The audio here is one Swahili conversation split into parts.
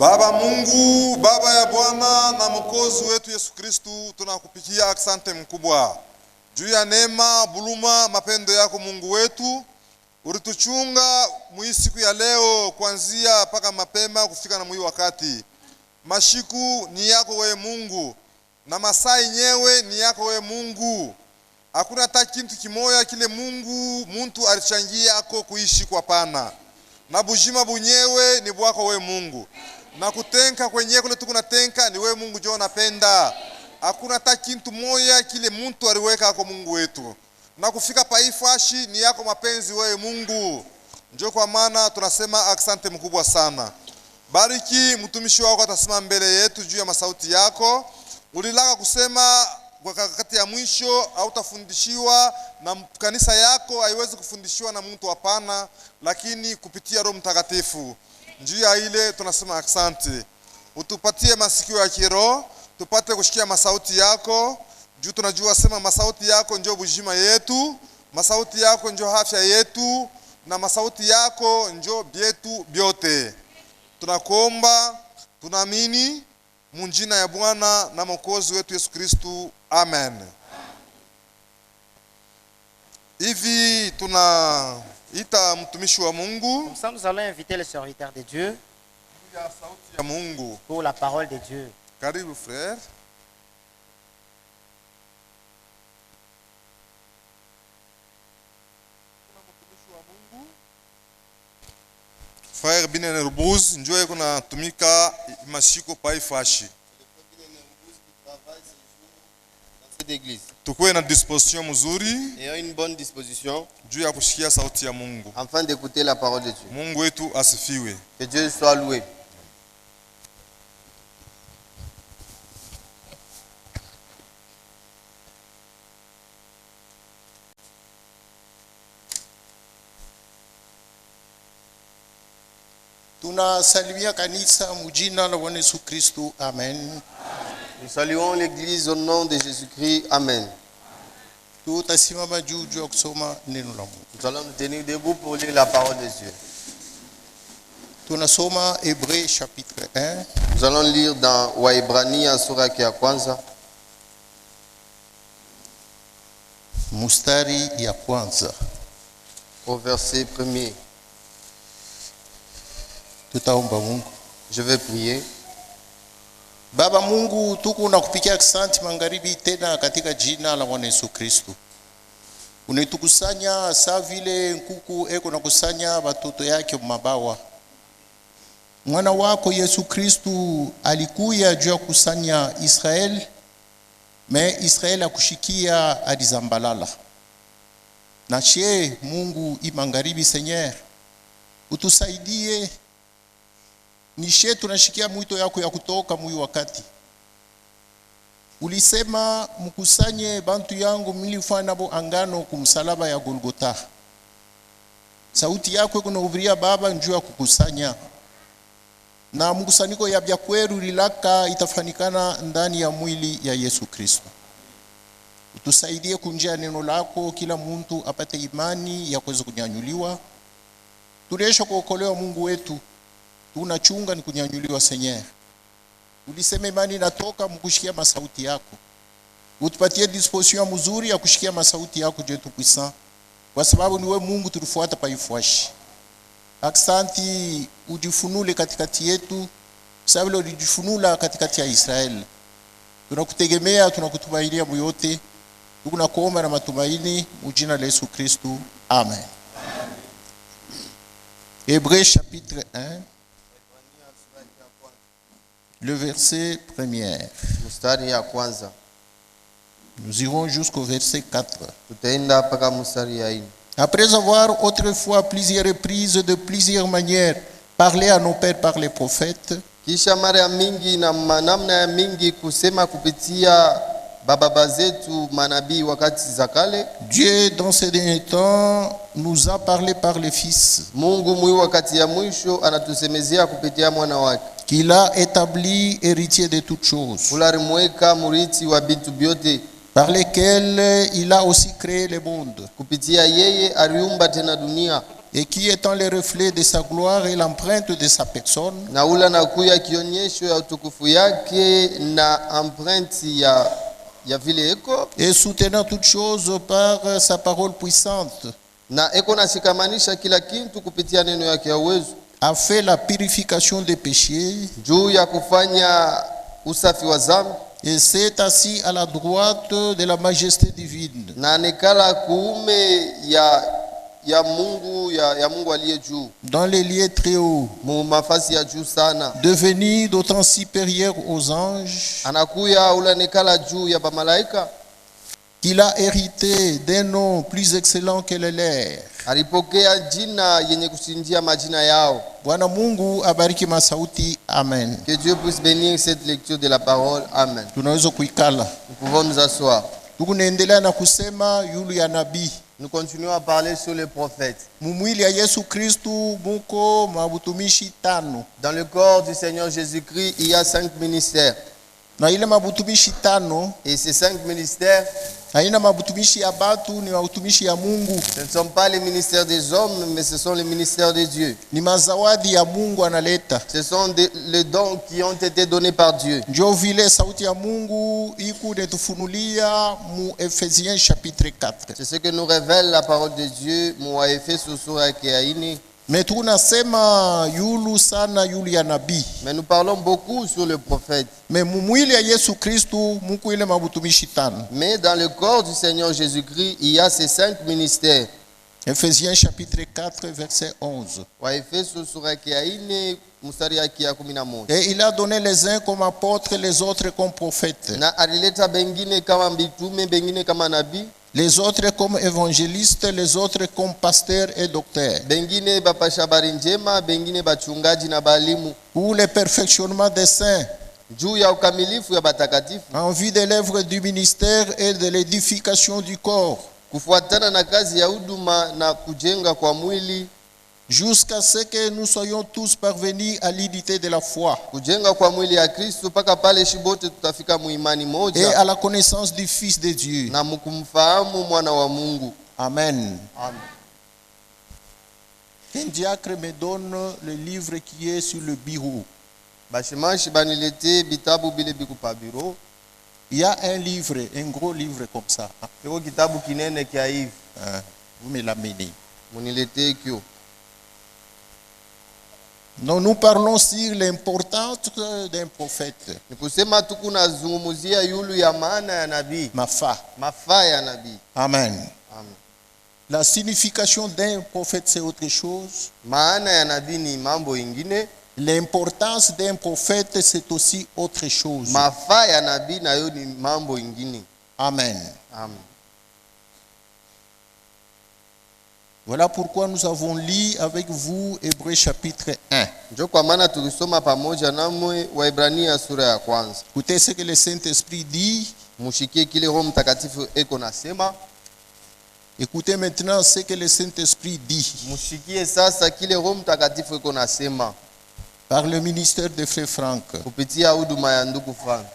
Baba Mungu, Baba ya Bwana na Mwokozi wetu Yesu Kristu, tunakupikia asante mkubwa juu ya neema, buluma, mapendo yako Mungu wetu. Ulituchunga mwi siku ya leo kuanzia paka mapema kufika na mwi wakati. Mashiku ni yako wewe Mungu na masaa yenyewe ni yako wewe Mungu. Hakuna hata kitu kimoya kile Mungu muntu alichangia ako kuishi kwa pana. Na bujima bunyewe ni bwako wewe Mungu. Na kutenka kwenye kule tukunatenka ni wewe Mungu jo napenda. Hakuna hata kitu moya kile muntu aliweka ako Mungu wetu. Na kufika paifashi ni yako mapenzi wewe Mungu. Njo kwa maana tunasema asante mkubwa sana. Bariki mtumishi wako atasema mbele yetu juu ya masauti yako. Ulilaka kusema kwa wakati ya mwisho hautafundishiwa na kanisa yako, haiwezi kufundishiwa na mtu hapana, lakini kupitia Roho Mtakatifu. Juu ya ile tunasema asante. Utupatie masikio ya kiroho, tupate kushikia masauti yako. Juu tunajua sema masauti yako ndio bujima yetu, masauti yako ndio afya yetu, na masauti yako ndio bietu biote. Tunakuomba, tunaamini munjina ya Bwana na Mwokozi wetu Yesu Kristu. Amen. Hivi tunaita mtumishi wa Mungu. Comme ça, nous allons inviter le serviteur de Dieu pour la parole de Dieu. Karibu frère. Frère Binene Rubuz, njoo kuna tumika mashiko paifashi. Tukue na disposition mzuri. Et une bonne disposition. Juu ya kushikia sauti ya Mungu. Afin d'écouter la parole de Dieu. Mungu wetu asifiwe. Que Dieu soit loué. Tunasalimia kanisa mujina la Bwana Yesu Kristu. Amen. Nous saluons l'église au nom de Jésus-Christ. Amen. Tutasimama juu ya kusoma neno la Mungu. Nous allons nous tenir debout pour lire la parole de Dieu. Tunasoma Hébreux chapitre 1. Nous allons lire dans Waebrania sura ya kwanza. Mustari ya kwanza. Au verset 1er. Tutaomba Mungu. Je vais prier. Baba Mungu, tunakupikia asante magharibi tena katika jina la Bwana Yesu Kristo. Unitukusanya saa vile nkuku eko nakusanya watoto yake mabawa. Mwana wako Yesu Kristo alikuya juu ya kusanya Israel, me Israel akushikia alizambalala. Na she Mungu imangaribi Seigneur, utusaidie. Nishe tunashikia mwito yako ya kutoka mwi wakati. Ulisema mkusanye bantu yangu milifanya nabo angano kumsalaba ya Golgotha. Sauti yako kunahubiria Baba njuu ya kukusanya. Na mkusanyiko ya byakweru lilaka itafanikana ndani ya mwili ya Yesu Kristo. Utusaidie kunjia neno lako, kila muntu apate imani ya kuweza kunyanyuliwa. Turesha kuokolewa Mungu wetu. Tunachunga ni kunyanyuliwa Seigneur. Ulisema imani natoka mkushikia masauti yako. Utupatie disposition mzuri ya kushikia masauti yako Dieu tout-puissant. Kwa sababu ni wewe Mungu tulifuata paifuashi. Aksanti ujifunule katikati yetu, sababu ulijifunula katikati ya Israeli. Tunakutegemea, tunakutumainia moyote. Tunakuomba na matumaini mujina la Yesu Kristo. Amen. Hébreux chapitre 1. Le verset 1er. Mstari ya kwanza. Nous irons jusqu'au verset 4. Tutaenda mpaka mstari ya 4. Après avoir autrefois plusieurs reprises de plusieurs manières parlé à nos pères par les prophètes, kisha mara mingi na namna ya mingi kusema kupitia baba zetu manabii wakati za kale, Dieu dans ces derniers temps nous a parlé par les fils, Mungu mwi wakati ya mwisho anatusemezea kupitia mwana wake, qu'il a établi héritier de toutes choses, ularimweka murithi wa bitu byote, par lesquels il a aussi créé le monde. kupitia yeye aliumba tena dunia. et qui étant le reflet de sa gloire et l'empreinte de sa personne, na ule anakuya kionyesho ya utukufu yake na empreinte ya vile eko, et soutenant toutes choses par sa parole puissante, na eko nashikamanisha kila kitu kupitia neno yake ya uwezo, a fait la purification des péchés, juu ya kufanya usafi wa dhambi, et s'est assis à la droite de la majesté divine, na anekala kuume ya Mungu aliye juu, dans les lieux très hauts, mu mafasi ya juu sana. devenu d'autant supérieur aux anges, Anakuya ule anekala juu ya bamalaika, qu'il a hérité d'un nom plus excellent que le leur. alipokea jina yenye kusinjia majina yao. Bwana Mungu abariki masauti. Amen. Que Dieu puisse bénir cette lecture de la parole. Amen. Tunaweza kuikala. Nous pouvons nous asseoir. Tukunaendelea na kusema yulu ya nabii. Nous continuons à parler sur les prophètes. Mumwili ya Yesu Kristu muko mabutumishi tano. Dans le corps du Seigneur Jésus-Christ, il y a 5 ministères. Na ile mabutumishi tano Et ces 5 ministères, haina mabutumishi ya batu, ni mabutumishi ya Mungu. ce ne sont pas les ministères des hommes, mais ce sont les ministères de Dieu. Ni mazawadi ya Mungu analeta. Ce sont les dons qui ont été donnés par Dieu. Njo vile sauti ya Mungu iku netufunulia mu Efesiens chapitre 4. C'est ce que nous révèle la parole de Dieu. Mwa Efeso sura yake ya 4. Mais tunasema yulu sana yulu ya nabii. Mais nous parlons beaucoup sur le prophète. Mais mumwili ya Yesu Kristu muku ile mabutumishi tano. Mais dans le corps du Seigneur Jésus-Christ, il y a ces 5 ministères. Ephésiens chapitre 4 verset 11. Wa Efeso sura yake ya 4 mstari yake ya 11. Et il a donné les uns comme apôtres, les autres comme prophètes, Na alileta bengine kama mitume, bengine kama nabii, les autres comme évangélistes, les autres comme pasteurs et docteurs, bengine bapasha habari njema, bengine bachungaji na balimu, pour le perfectionnement des saints, juu ya ukamilifu ya batakatifu, en vue de l'œuvre du ministère et de l'édification du corps, kufuatana na kazi ya huduma na kujenga kwa mwili, jusqu'à ce que nous soyons tous parvenus à l'unité de la foi kujenga kwa mwili ya Kristo mpaka pale shibote tutafika muimani et moja à la connaissance du Fils de Dieu. na mkumfahamu mwana wa Mungu. Amen. Amen. Un diacre me donne le livre qui est sur le bureau. Bashimashi banilete bitabu bile biku pa biro. Il y a un livre, un gros livre comme ça. Kiko kitabu kinene kia hivi. Vous me l'amenez. Munilete kyo. Nous parlons sur l'importance d'un prophète. Ni kusema tuku nazungumuzia yulu ya maana ya nabii, Mafa. mafaa ya nabii. Amen. Amen. La signification d'un prophète, c'est autre chose. Maana ya nabii ni mambo ingine, L'importance d'un prophète, c'est aussi autre chose. mafaa ya nabii nayo ni mambo ingine. Amen. Amen. Voilà pourquoi nous avons lu avec vous Hébreux chapitre 1. Njo kwa maana tulisoma pamoja namwe Waebrania sura ya kwanza. Écoutez ce que le Saint-Esprit dit. Mushikie kile Roho Mtakatifu eko nasema. Écoutez maintenant ce que le Saint-Esprit dit Mushikie sasa kile Roho Mtakatifu eko nasema par le ministère de Frère Franck. kupitia huduma ya ndugu Frank.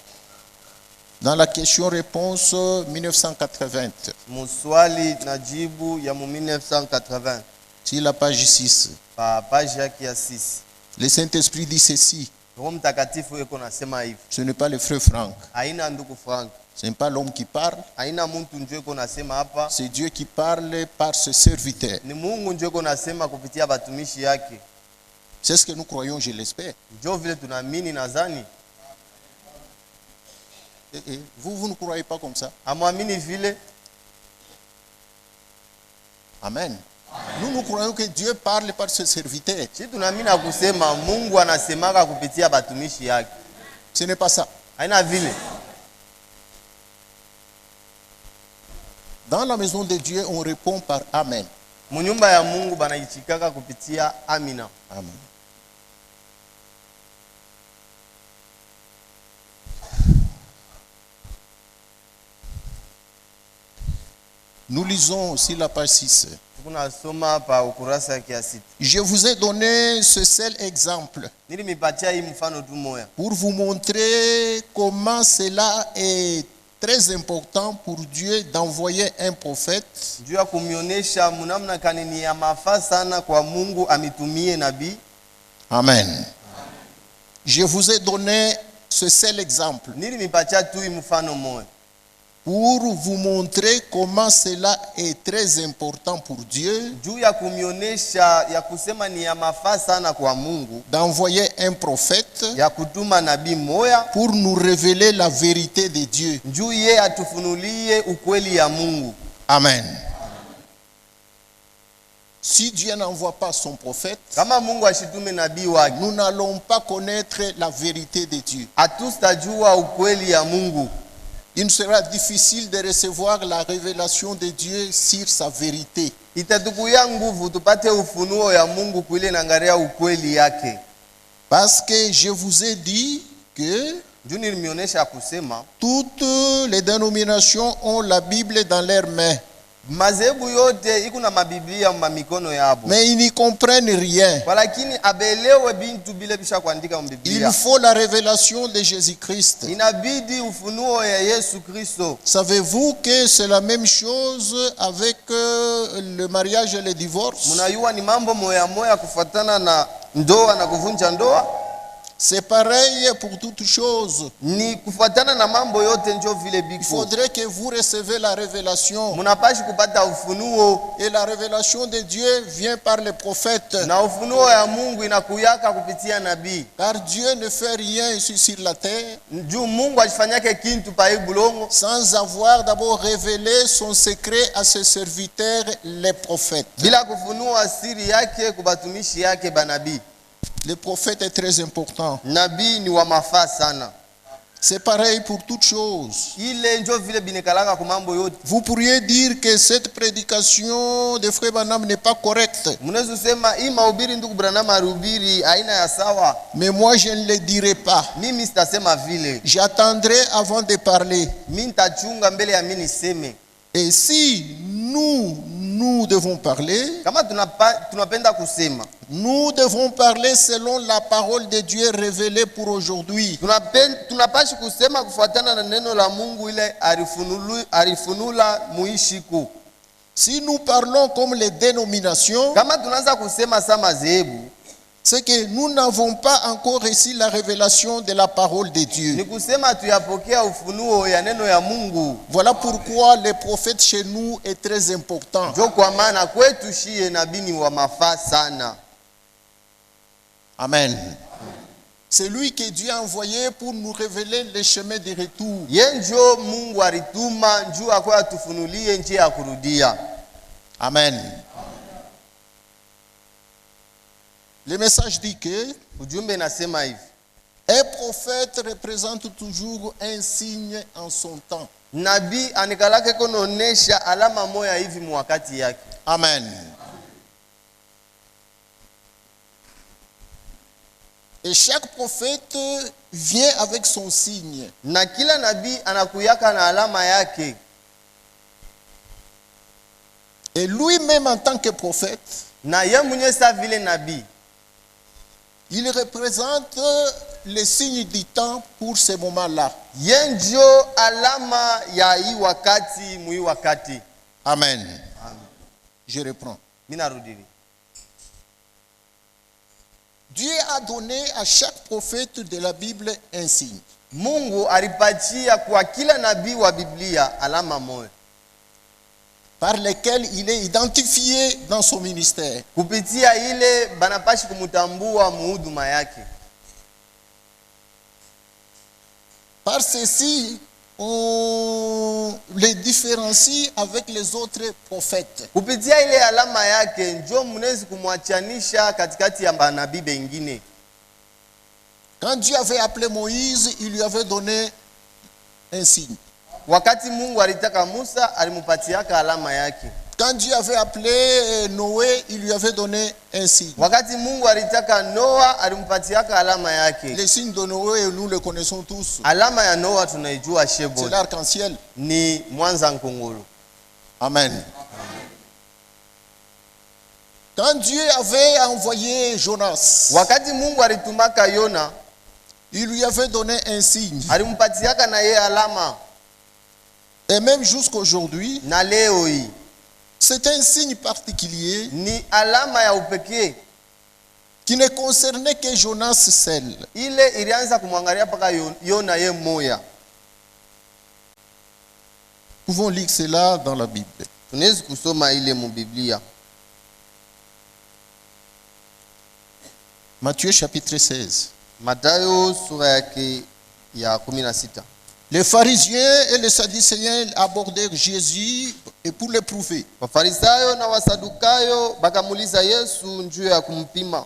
Dans la question-réponse 1980, Muswali na jibu ya mu 1980 sur la page 6, pa page yake ya 6. le Saint-Esprit dit ceci. Roho Mtakatifu eko nasema hivi. Ce n'est pas le Frère Franck. Haina ndugu Frank. Ce n'est pas l'homme qui parle. Haina muntu njo eko nasema hapa. C'est Dieu qui parle par ses serviteurs. Ni Mungu njo eko nasema kupitia batumishi yake. C'est ce que nous croyons, je l'espère. Njo vile tunaamini nadhani. Vous ne croyez pas comme ça? Amwamini vile. Amen. Nous croyons que Dieu parle par ses serviteurs. Si tunaamini na kusema Mungu anasemaka kupitia batumishi yake. Ce n'est pas ça. Haina vile. Dans la maison de Dieu, on répond par Amen. Munyumba ya Mungu banaichikaka kupitia amina. Amen. Nous lisons aussi la page 6. Tunasoma pa ukurasa yake ya 6. Je vous ai donné ce seul exemple Nilimipatia hii mfano tu moja pour vous montrer comment cela est très important pour Dieu d'envoyer un prophète juu ya kumionesha munamna kani ni ya mafaa sana kwa Mungu amitumie nabii. Amen. Je vous ai donné ce seul exemple Nilimipatia tu mfano moja pour vous montrer comment cela est très important pour Dieu juu ya kumionesha ya kusema ni ya mafaa sana kwa Mungu d'envoyer un prophète ya kutuma nabii moya pour nous révéler la vérité de Dieu. juu ye atufunulie ukweli ya Mungu. Amen. Si Dieu n'envoie pas son prophète, Kama Mungu ashitume nabii wake, nous n'allons pas connaître la vérité de Dieu. hatutajua ukweli ya Mungu. Il nous sera difficile de recevoir la révélation de Dieu sur sa vérité. Itatukuya nguvu tupate ufunuo ya Mungu kuile nangaria ukweli yake. Parce que je vous ai dit que Juu nilimionyesha kusema toutes les dénominations ont la Bible dans leurs mains, mazebu yote iko na mabiblia mikono yabo, mais ils n'y comprennent rien. lakini abelewe bintu bile bisha kuandika Il mbiblia. faut la révélation de Jésus-Christ. Inabidi ufunuo ya Yesu Kristo. Savez-vous que c'est la même chose avec le mariage et le divorce? Munayua ni mambo moya moya kufuatana na ndoa na kuvunja ndoa. C'est pareil pour toutes choses. Ni kufuatana na mambo yote njo vile Il biko. faudrait que vous recevez la révélation. Munapashi kupata ufunuo, Et la révélation de Dieu vient par les prophètes. na ufunuo ya Mungu inakuyaka kupitia nabii. Car Dieu ne fait rien ici sur la terre Juu Mungu ashifanyake kintu pa hii bulongo sans avoir d'abord révélé son secret à ses serviteurs, les prophètes. bila kufunua siri yake kubatumishi yake banabii. Le prophète est très important. Nabii ni wa mafaa sana. C'est pareil pour toutes choses. Ile njo vile binekalaka kwa mambo yote. Vous pourriez dire que cette prédication de Frère Branham n'est pas correcte. Mnaweza sema hii mahubiri ndugu Branham alihubiri aina ya sawa. Mais moi, je ne le dirai pas. Mimi sitasema vile. J'attendrai avant de parler. Mimi nitachunga mbele ya mimi niseme. Et si nous devons parler, Kama tunapenda kusema, nous devons parler selon la parole de Dieu révélée pour aujourd'hui. tunapashi kusema kufuatana na neno la Mungu ile alifunula muishiku. Si nous parlons comme les dénominations, Kama tunaanza kusema sama zebu, c'est que nous n'avons pas encore reçu la révélation de la parole de ni Dieu. kusema tuyapokea ufunuo ya neno ya Mungu. Voilà pourquoi le prophète chez nous est très important. Njo kwa maana kwetu shie nabii ni wa mafaa sana. Amen. C'est lui que Dieu a envoyé pour nous révéler les chemins de retour. Yenjo Mungu alituma njuu akwa tufunulie njia ya kurudia. Amen. Le message dit que Ujumbe nasema hivi: un prophète représente toujours un signe en son temps. nabii anikalake konaonesha alama moya hivi mwakati yake. Amen. Et chaque prophète vient avec son signe. Na kila nabii anakuyaka na alama yake. Et lui-même en tant que prophète, Na ye mwenye sa vile nabii il représente les signes du temps pour ce moment-là. ye njo alama ya hii wakati mwi wakati. Amen. Je reprends. Minarudili. Dieu a donné à chaque prophète de la Bible un signe. Mungu alipatia kwa kila nabii wa Biblia alama moja Par lesquels il est identifié dans son ministère. kupitia ile banapashi kumutambua muhuduma yake. Par ceci, on les différencie avec les autres prophètes. Kupitia ile alama yake njo mnezi kumwachanisha katikati ya manabii bengine. Quand Dieu avait appelé Moïse, il lui avait donné un signe. Wakati Mungu alitaka Musa alimupatiaka alama yake. Quand Dieu avait appelé Noé, il lui avait donné un signe. Wakati Mungu alitaka Noa alimpatiaka alama yake. Les signes de Noé, nous le connaissons tous. Alama ya Noa tunaijua C'est shebo, l'arc-en-ciel. ni mwanza nkongolo. Amen. Quand Dieu avait envoyé Jonas, Wakati Mungu alitumaka Yona il lui avait donné un signe. alimpatiaka na ye alama. Et même jusqu'aujourd'hui, na leo hii c'est un signe particulier ni alama ya upekee qui ne concernait que Jonas seul. ile ilianza kumwangalia mpaka Yona ye mmoja. Nous pouvons lire cela dans la Bible. Tunaweza kusoma ile mu Biblia. Matthieu chapitre 16. Mathayo sura yake ya 16. Les pharisiens et les sadducéens abordèrent Jésus et pour l'éprouver. Wafarisayo na Wasadukayo bakamuliza Yesu njuu ya kumpima.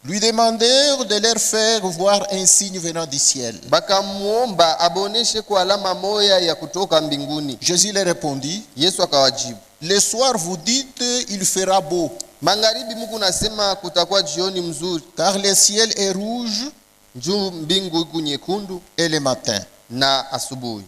Lui demandèrent de leur faire voir un signe venant du ciel. Bakamuomba aboneshe kwa alama moya ya kutoka mbinguni. Jésus leur répondit, Yesu akawajibu, le soir vous dites il fera beau, magharibi Mungu nasema kutakuwa jioni mzuri, car le ciel est rouge, njuu mbingu iko nyekundu, et le matin. na asubuhi.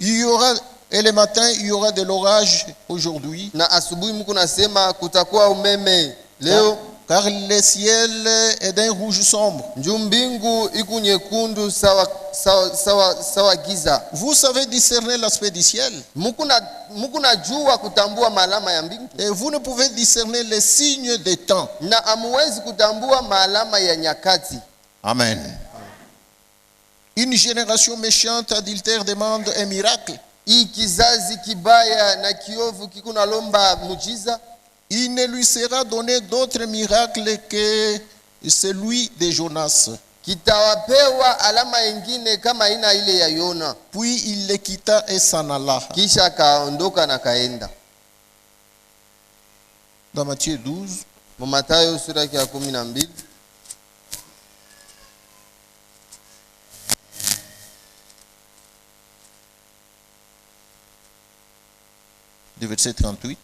Et le matin, il y aura de l'orage aujourd'hui, Na asubuhi Mungu nasema kutakuwa umeme leo, car le ciel est d'un rouge sombre. njuu mbingu iko nyekundu sawa giza. Vous savez discerner l'aspect du ciel, Mungu najua kutambua maalama ya mbingu, et vous ne pouvez discerner les signes des temps. na amuwezi kutambua maalama ya nyakati. Amen. Une génération méchante, adultère demande un miracle. Hii kizazi kibaya na kiovu kikuna lomba mujiza, Il ne lui sera donné d'autre miracle que celui de Jonas. kitawapewa alama ingine kama ina ile ya Yona. Puis il les quitta et s'en alla. Kisha kaondoka na kaenda. Dans Matthieu 12, Mu Mathayo sura yake ya 12 du verset 38.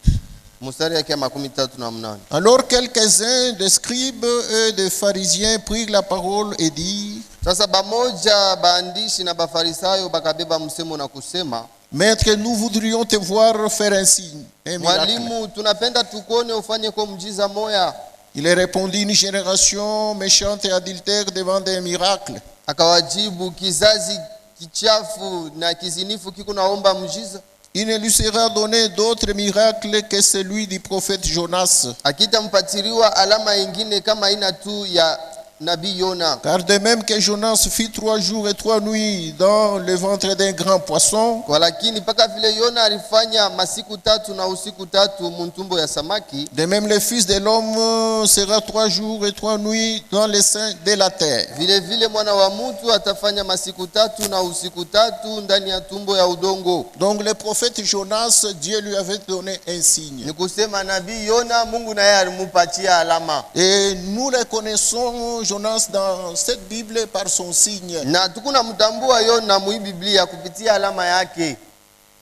mstari yake ya 38. Alors quelques-uns des scribes et des pharisiens prirent la parole et dirent, Sasa bamoja baandishi na bafarisayo bakabeba msemo na kusema, Maître, nous voudrions te voir faire un signe, un miracle. mwalimu, tunapenda tukone ufanye kwa mjiza moya. Il répondit, une génération méchante et adultère demande un miracle. Akawajibu, kizazi kichafu na kizinifu kiko naomba mjiza. Il ne lui sera donné d'autre miracle que celui du prophète Jonas. Akitampatiliwa alama ingine kama ina tu ya nabii Yona. Car de même que Jonas fit 3 jours et 3 nuits dans le ventre d'un grand poisson, Kwa lakini mpaka vile Yona alifanya masiku 3 na usiku 3 muntumbo ya samaki, de même le Fils de l'homme sera 3 jours et 3 nuits dans les seins de la terre. vile vile mwana wa mtu atafanya masiku 3 na usiku 3 ndani ya tumbo ya udongo. Donc le prophète Jonas, Dieu lui avait donné un signe. Ni kusema nabii Yona Mungu naye alimupatia alama. Et nous reconnaissons Jonas dans cette Bible par son signe. Na tukuna mtambua Yona mu Biblia kupitia alama yake.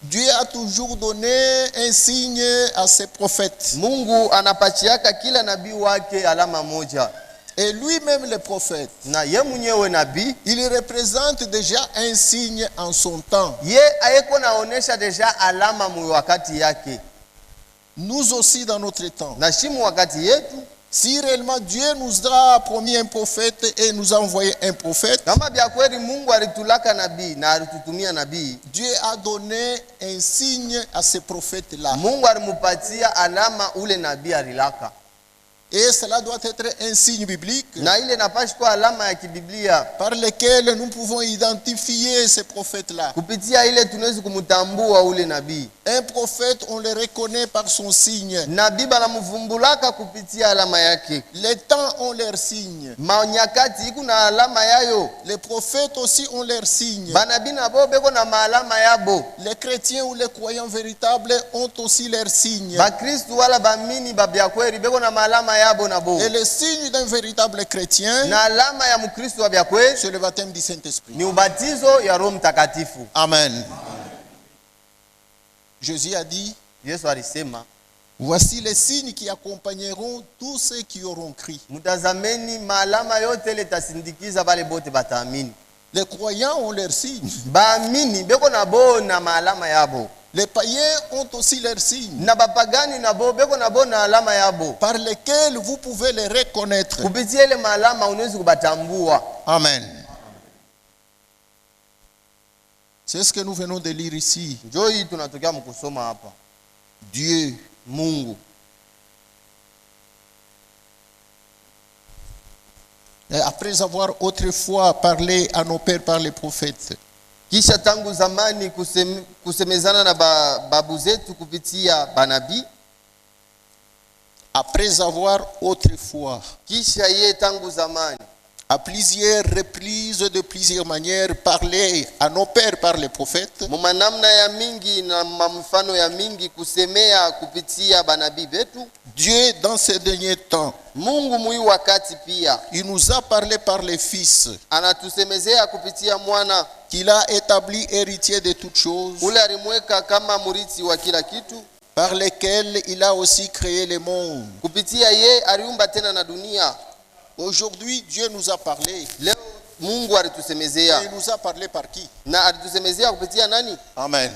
Dieu a toujours donné un signe à ses prophètes. Mungu anapachiaka kila nabii wake alama moja. Et lui-même le prophète, Na ye mwenyewe nabii, il représente déjà un signe en son temps. ye ayeko naonesha deja alama mu wakati yake. Nous aussi dans notre temps. Na shimu wakati yetu, Si réellement Dieu nous a promis un prophète et nous a envoyé un prophète, kama bya kweli Mungu alitulaka nabii na alitutumia nabii, Dieu a donné un signe à ces prophètes-là. Mungu alimupatia alama ule nabii alilaka. Et cela doit être un signe biblique Na ile napashi kwa alama ya kibiblia. par lequel nous pouvons identifier ces prophètes-là. Kupitia ile tunaweza kumtambua ule nabii. Un prophète, on le reconnaît par son signe. Nabii banamvumbulaka kupitia alama yake. Les temps ont leur signe. Manyakati iko na alama yayo. Les prophètes aussi ont leur signe. Banabii nabo beko na maalama yabo. Les chrétiens ou les croyants véritables ont aussi leur signe. Bakristu wala bamini babya kweli beko na maalama yabo nabo. Et le signe d'un véritable chrétien, Na alama ya mkristu wa bya kweli c'est le baptême du Saint-Esprit. ni ubatizo ya Roho Mtakatifu. Amen. Jésus a dit, Yesu alisema, voici les signes qui accompagneront tous ceux qui auront cru. mtazameni maalama yote ile tasindikiza bale bote bataamini. Les croyants ont leurs signes. Baamini beko na bona maalama yabo. Les païens ont aussi leurs signes Na bapagani nabo beko na bona alama yabo. par lesquels vous pouvez les reconnaître. Kupitia ile maalama unaweza kubatambua. Amen. C'est ce que nous venons de lire ici. Njoo hii tunatokea mkusoma hapa. Dieu, Mungu. et après avoir autrefois parlé à nos pères par les prophètes, Kisha tangu zamani kusemezana na babu zetu kupitia banabii. après avoir autrefois, Kisha ye tangu zamani à plusieurs reprises, de plusieurs manières, parlé à nos pères par les prophètes, mumanamna ya mingi na mfano ya mingi kusemea kupitia banabii betu. Dieu, dans ces derniers temps, Mungu mui wakati pia il nous a parlé par les fils, anatusemezea kupitia mwana qu'il a établi héritier de toutes choses, ule alimweka kama murithi wa kila kitu. par lesquels il a aussi créé le monde. Kupitia ye aliumba tena na dunia. Aujourd'hui, Dieu nous a parlé. Leo Mungu Et alitusemezea. il nous a parlé par qui? Na alitusemezea kupitia nani? Amen.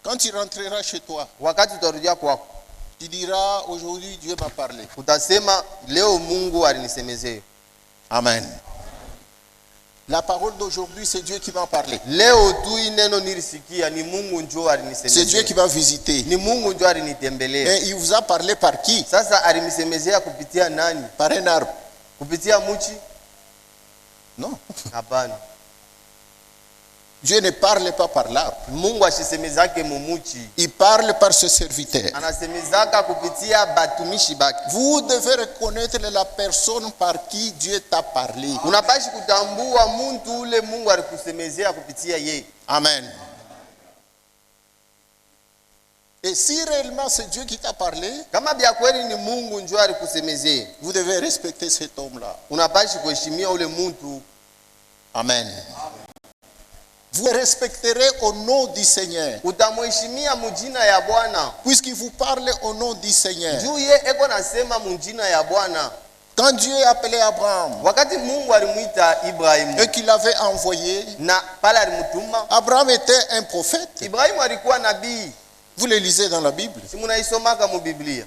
Quand tu rentreras chez toi, Wakati utarudia kwako tu diras, aujourd'hui Dieu m'a parlé. utasema leo Mungu alinisemezea. Amen. La parole d'aujourd'hui, c'est Dieu qui m'a parlé. Leo tu hii neno nilisikia ni Mungu njoo C'est Dieu qui alinisemezea. m'a visité. Ni Mungu njoo alinitembelea. Et il vous a parlé par qui? Sasa alinisemezea kupitia nani? Par un arbre? Kupitia muchi? Non. Hapana. Dieu ne parle pas par l'arbre. Mungu ashisemezake mumuchi. Il parle par ce serviteur. Anasemezaka kupitia batumishi baki. Vous devez reconnaître la personne par qui Dieu t'a parlé. Unapashi kutambua muntu ule Mungu alikusemezea kupitia ye. Amen. Et si réellement c'est Dieu qui t'a parlé, Kama bia kweli ni Mungu njoo alikusemezea, vous devez respecter cet homme-là. unapashi kuheshimia ule muntu. Amen. Vous le respecterez au nom du Seigneur. Utamheshimia mujina ya Bwana. Puisqu'il vous parle au nom du Seigneur. Juu ye eko nasema mujina ya Bwana. Quand Dieu a appelé Abraham Wakati Mungu alimuita Ibrahimu et qu'il l'avait envoyé, na pale alimutuma, Abraham était un prophète. Ibrahimu alikuwa nabii. Vous le lisez dans la Bible. Si munaisomaka mu Biblia.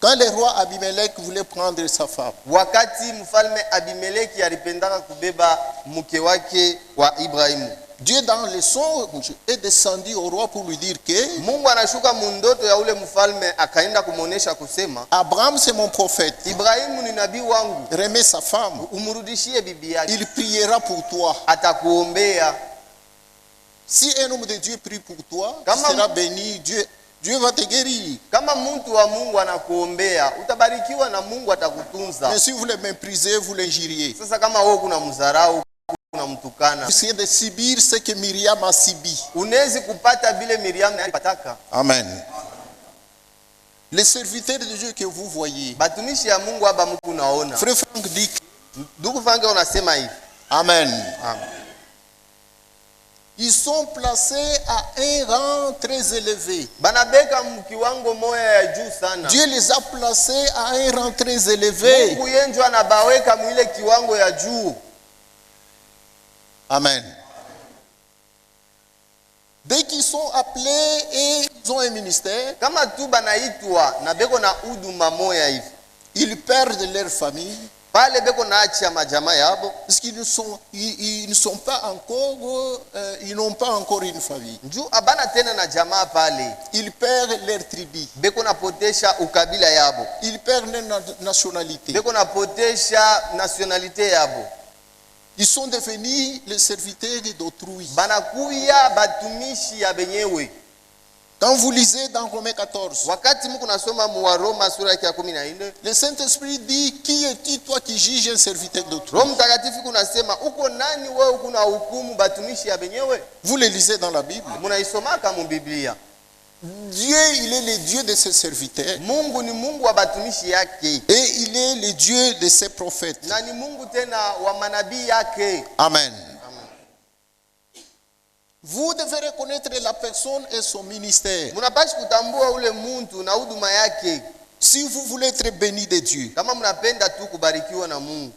Quand le roi Abimelech voulait prendre sa femme, Wakati mfalme Abimeleki alipendaka kubeba mke wake wa Ibrahimu, Dieu dans le songe est descendu au roi pour lui dire que Mungu anashuka mundoto ya ule mfalme akaenda kumuonesha kusema, Abraham c'est mon prophète. Ibrahimu ni nabii wangu, Remets sa femme. umrudishie bibi yake, Il priera pour toi. atakuombea. Si un homme de Dieu prie pour toi, tu Kama- seras béni. Dieu va te guérir. Kama mtu wa Mungu anakuombea, utabarikiwa na Mungu atakutunza. Mais si vous le méprisez, vous l'injuriez. Sasa kama wewe kuna mdharau, kuna mtukana, Vous essayez de subir ce que Myriam a subi. unezi kupata vile Miriam alipataka. Amen. Les serviteurs de Dieu que vous voyez, Batumishi ya Mungu hapa mko naona. Frère Franck dit Ndugu Fange unasema hivi. Amen. Amen. Ils sont placés à un rang très élevé. Banabeka mkiwango moya ya juu sana. Dieu les a placés à un rang très élevé. Mungu yenjo anabaweka mwile kiwango ya juu. Amen. Dès qu'ils sont appelés et ils ont un ministère, Kama tu banaitwa na beko na huduma moya hivi. ils perdent leur famille. Pale beko na acha majamaa yabo. Parce qu'ils ils ne sont pas encore, ils n'ont pas encore une famille. Njuu abana tena na jamaa pale. Ils perdent leur tribu. Beko na potesha ukabila yabo. Ils perdent leur nationalité. Beko na potesha nationalite yabo. Ils sont devenus les serviteurs d'autrui. Banakuya batumishi ya benyewe. Quand vous lisez dans Romains 14, Wakati mko nasoma mu Roma sura yake ya 14, le Saint-Esprit dit, qui es-tu toi qui juges un serviteur d'autrui? Roho Mtakatifu kunasema uko nani wewe kuna hukumu batumishi ya benyewe? Vous le lisez dans la Bible. Munaisomaka mu Biblia. Dieu, il est le Dieu de ses serviteurs. Mungu ni Mungu wa batumishi yake. Et il est le Dieu de ses prophètes. Na ni Mungu tena wa manabii yake. Amen. Vous devez reconnaître la personne et son ministère. Munapashi kutambua ule muntu na huduma yake. Si vous voulez être béni de Dieu. Kama mnapenda tu kubarikiwa na Mungu.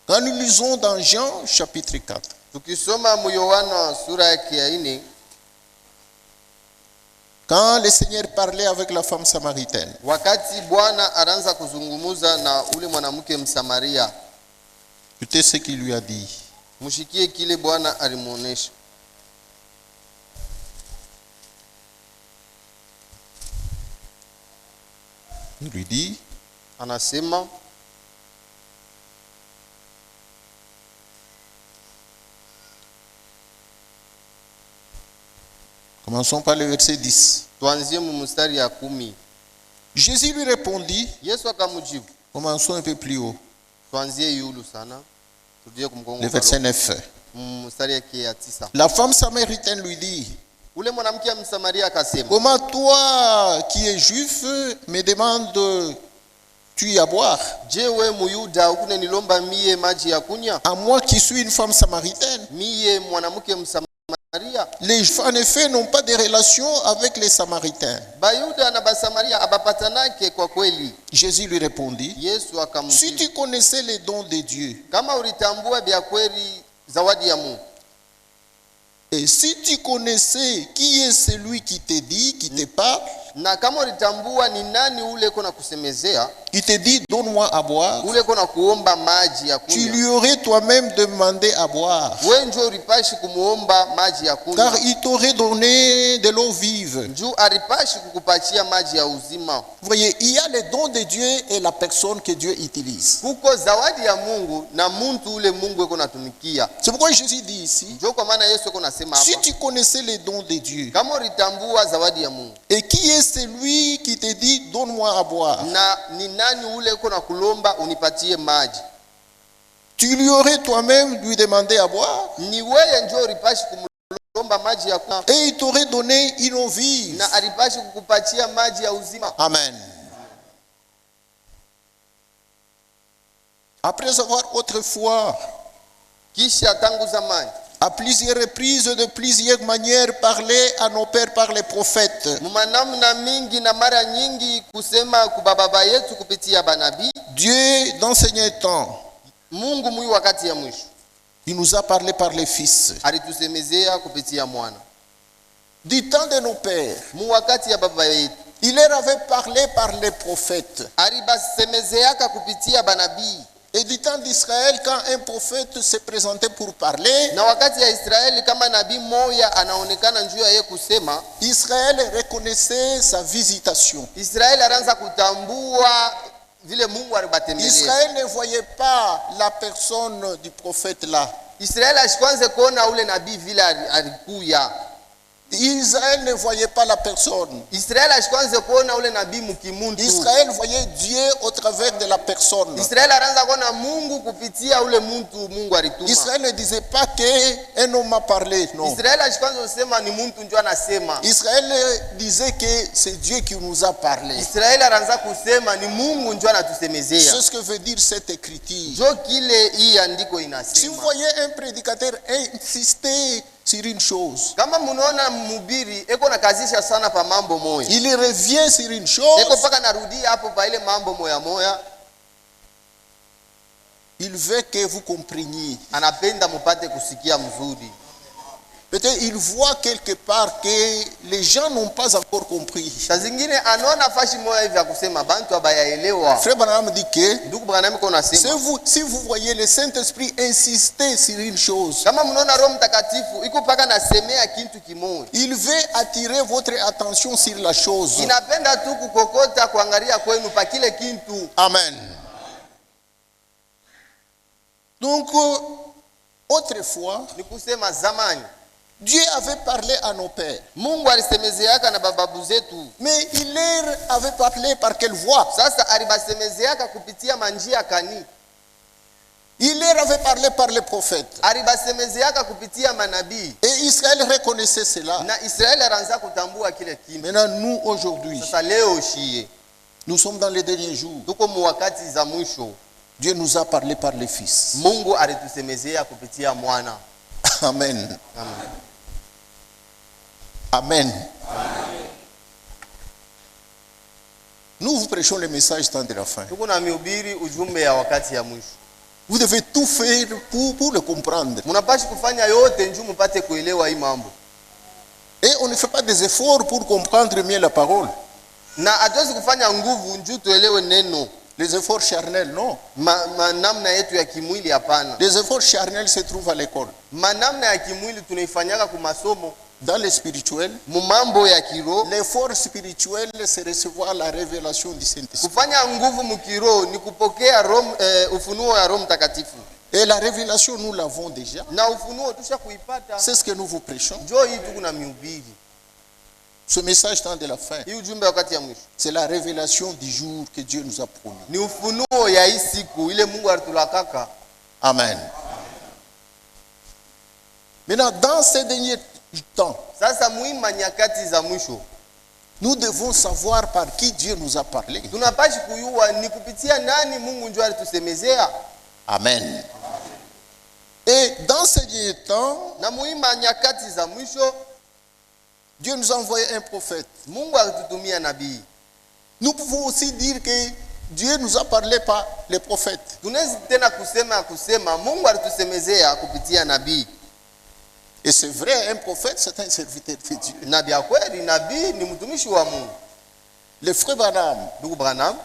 Quand nous lisons dans Jean chapitre 4, Tukisoma mu Yohana sura yake ya 4, quand le Seigneur parlait avec la femme samaritaine, wakati Bwana anaanza kuzungumuza na ule mwanamke Msamaria, écoutez ce qu'il lui a dit. Mushikie kile Bwana alimuonesha. Il lui dit, Anasema, commençons par le verset 10. tuanzie mstari ya 10. Jésus lui répondit, Yesu akamujibu. commençons un peu plus haut, Tuanzie yulu sana. Tujie kumgongo. le verset 9. Mstari yake ya 9. La femme samaritaine lui dit, Ule mwanamke Msamaria akasema, comment toi qui es juif me demandes-tu à boire, je we Muyuda ukune nilomba mie maji ya kunya? à moi qui suis une femme samaritaine? Mie mwanamke Msamaria. Les Juifs en effet n'ont pas de relation avec les Samaritains. Bayuda na Basamaria abapatanake kwa kweli. Jésus lui répondit, Yesu si akamjibu, tu connaissais les dons de Dieu, kama ulitambua bya kweli zawadi ya Mungu, et si tu connaissais qui est celui qui te dit, qui te parle, na kama ulitambua ni nani ule kona kusemezea, qui te dit donne-moi à boire, ule kona kuomba maji ya tu kunywa, lui aurais toi-même demandé à boire, wewe ndio ulipashi kumuomba maji ya car kunywa, il t'aurait donné de l'eau vive. njoo alipashi kukupatia maji ya uzima. Vous voyez, il y a les dons de Dieu et la personne que Dieu utilise. Kuko zawadi ya Mungu na muntu ule Mungu eko natumikia. C'est pourquoi Jésus dit ici, Njoo kwa maana Yesu eko nasema si hapa, tu connaissais les dons de Dieu, kama ulitambua zawadi ya Mungu, et qui est celui qui te dit donne-moi à boire, na ni nani ule eko na kulomba unipatie maji, tu lui aurais toi-même lui demandé à boire, ni wewe njoo ulipashi kumlomba maji ya kunywa, et il t'aurait donné une eau vive. na alipashi kukupatia maji ya uzima. Amen. Après avoir autrefois, Kisha tangu zamani à plusieurs reprises, de plusieurs manières, parlé à nos pères par les prophètes, mumanamna mingi na mara nyingi kusema kubababa yetu kupitia banabii, Dieu dans ce dernier temps, Mungu mwi wakati ya mwisho il nous a parlé par les fils. alitusemezea kupitia mwana. Du temps de nos pères, Mu wakati ya baba yetu il leur avait parlé par les prophètes. alibasemezeaka kupitia banabii, Et du temps d'Israël, quand un prophète se présentait pour parler, na wakati ya Israeli kama nabii moya anaonekana njuu ya yeye kusema, Israël reconnaissait sa visitation. Israeli anaanza kutambua vile Mungu alibatembelea. Israël ne voyait pas la personne du prophète là. Israeli ashikwanze kuona ule nabii vile alikuya. Israël ne voyait pas la personne. Israeli ashikwanze kuona ule nabii mkimuntu. Israël voyait Dieu au travers de la personne. Israeli anaanza kuona Mungu kupitia ule muntu Mungu alituma. Israël ne disait pas qu'un homme m'a parlé, non. Israeli ashikwanze kusema ni muntu ndio anasema. Israël disait que c'est Dieu qui nous a parlé. Israeli anaanza kusema ni Mungu ndio anatusemezea. C'est ce que veut dire cette écriture. Jo kile hii andiko Si vous inasema. voyez un prédicateur insister sur une chose, Kama munaona mhubiri eko nakazisha sana pa mambo moya, il revient sur une eko chose, paka narudia hapo pa ile mambo moya moya, il veut que vous compreniez. anapenda mupate kusikia mzuri. Peut-être il voit quelque part que les gens n'ont pas encore compris. Saa zingine anaona fashi moya hivi ya kusema bantu abayaelewa. Frère Branham dit que Ndugu Branham iko nasema, si vous voyez le Saint-Esprit insister sur une chose, kama mnaona Roho Mtakatifu iko paka nasemea kitu kimoja, il veut attirer votre attention sur la chose. inapenda tu kukokota kuangalia kwenu pa kile kitu. Amen. Donc, autrefois, Ni kusema zamani Dieu avait parlé à nos pères. Mungu alisemezeaka na bababu zetu, Mais il leur avait parlé par quelle voie? sasa alibasemezeaka kupitia manjia kani, Il leur avait parlé par les prophètes. alibasemezeaka kupitia manabii, Et Israël reconnaissait cela. na Israeli anaanza kutambua kile kitu. Maintenant, nous, aujourd'hui, Sasa leo shie nous sommes dans les derniers jours. tuko mu wakati za mwisho. Dieu nous a parlé par les fils. Mungu alitusemezea kupitia mwana. Amen. Amen. Amen. Nous vous prêchons le message temps de la fin. Tuko na mihubiri ujumbe ya wakati ya mwisho. Vous devez tout faire pour le comprendre. Munapashi kufanya yote njoo mupate kuelewa hii mambo. Et on ne fait pas des efforts pour comprendre mieux la parole. Na hatuwezi kufanya nguvu njoo tuelewe neno. Les efforts charnels, non. Manamna yetu ya kimwili hapana. Les efforts charnels se trouvent à l'école. Manamna ya kimwili tunaifanyaka ku masomo. Dans le spirituel, Mumambo ya kiro, l'effort spirituel, c'est recevoir la révélation du Saint-Esprit. kufanya nguvu mukiro ni kupokea ufunuo ya Roho Mtakatifu. Et la révélation, nous l'avons déjà. Na ufunuo tusha kuipata. C'est ce que nous vous prêchons. Njoo hii tuko na mihubiri. Ce message temps de la fin, Hii ujumbe wakati ya mwisho. c'est la révélation du jour que Dieu nous a promis. Ni ufunuo ya hii siku ile Mungu alitulakaka. Amen. Maintenant, dans ces derniers temps, Sasa muhimu nyakati za mwisho. nous devons savoir par qui Dieu nous a parlé. Tunapashi kuyua ni kupitia nani Mungu njoo alitusemezea. Amen. Et dans ces derniers temps, Na muhimu nyakati za mwisho Dieu nous a envoyé un prophète. Mungu alitutumia nabii. Nous pouvons aussi dire que Dieu nous a parlé par les prophètes. Tunaweza tena kusema Mungu alitusemezea kupitia nabii. Et c'est vrai, un prophète, c'est un serviteur de Dieu. Nabii ya kweli, nabii ni mtumishi wa Mungu. Le frère Branham, Ndugu Branham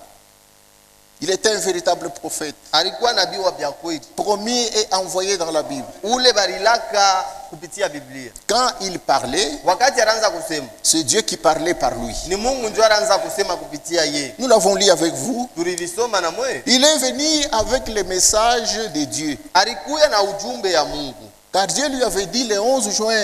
il était un véritable prophète, alikuwa nabii wa bya kweli. promis et envoyé dans la Bible. Ule barilaka kupitia Biblia. Quand il parlait, Wakati anaanza kusema, c'est Dieu qui parlait par lui. ni Mungu njoo anaanza kusema kupitia ye. Nous l'avons lu avec vous. Tulivisoma na mwe. Il est venu avec le message de Dieu. Alikuya na ujumbe ya Mungu. Car Dieu lui avait dit le 11 juin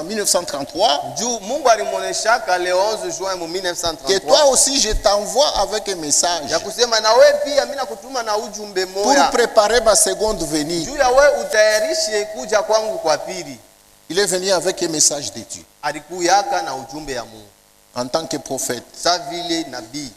en 1933 Juu Mungu alimuoneshaka le 11 juin mu que 1933. toi aussi je t'envoie avec un message Ya kusema na we pia mimi nakutuma na ujumbe pour moya. préparer ma seconde venue. Juu ya we utayarishe kuja kwangu kwa pili. Il est venu avec un message de Dieu Alikuyaka na ujumbe ya Mungu. en tant que prophète. Sa vile nabii.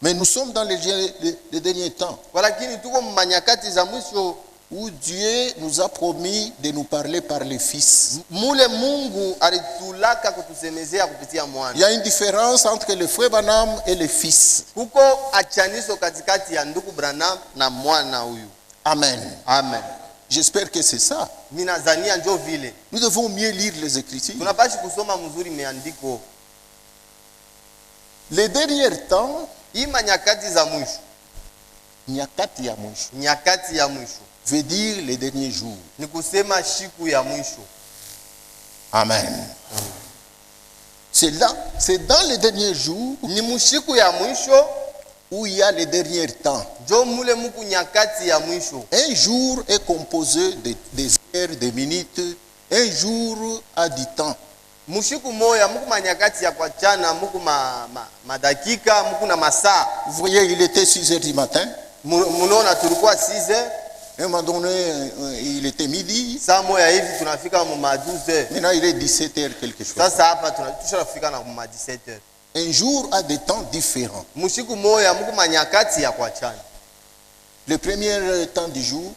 Mais nous sommes dans les derniers temps Walakini tuko manyakati za mwisho où Dieu nous a promis de nous parler par le Fils. mule Mungu alitulaka kutusemezea kupitia Il mwana. y a une différence entre le frère Branham et le Fils. Kuko achaniso katikati ya ndugu Branham na mwana huyu. Amen. Amen. J'espère que c'est ça. Minazania njo vile. Nous devons mieux lire les Écritures. Tunapashi kusoma mzuri meandiko. Les derniers temps, Hii manyakati za mwisho, nyakati ya mwisho, nyakati ya mwisho veut dire les derniers jours. ni kusema shiku ya mwisho. Amen. C'est dans les derniers jours Ni mushiku ya mwisho où il y a les derniers temps. njo mule muku nyakati ya mwisho. Un jour est composé des heures, des minutes. Un jour a du temps. Mushiku moya muku manyakati ya kwa chana, muku madakika, muku na masaa. Vous voyez, il était 6 heures du matin. Munaona tulikuwa 6 heures, À un moment donné, il était midi. saa moya hivi tunafika mu ma 12 heures. Maintenant, il est 17 heures quelque chose. Sasa hapa tunafika na mu ma 17 heures. Un jour a des temps différents. Mushiku moya muku manyakati ya kwa chana. Le premier temps du jour,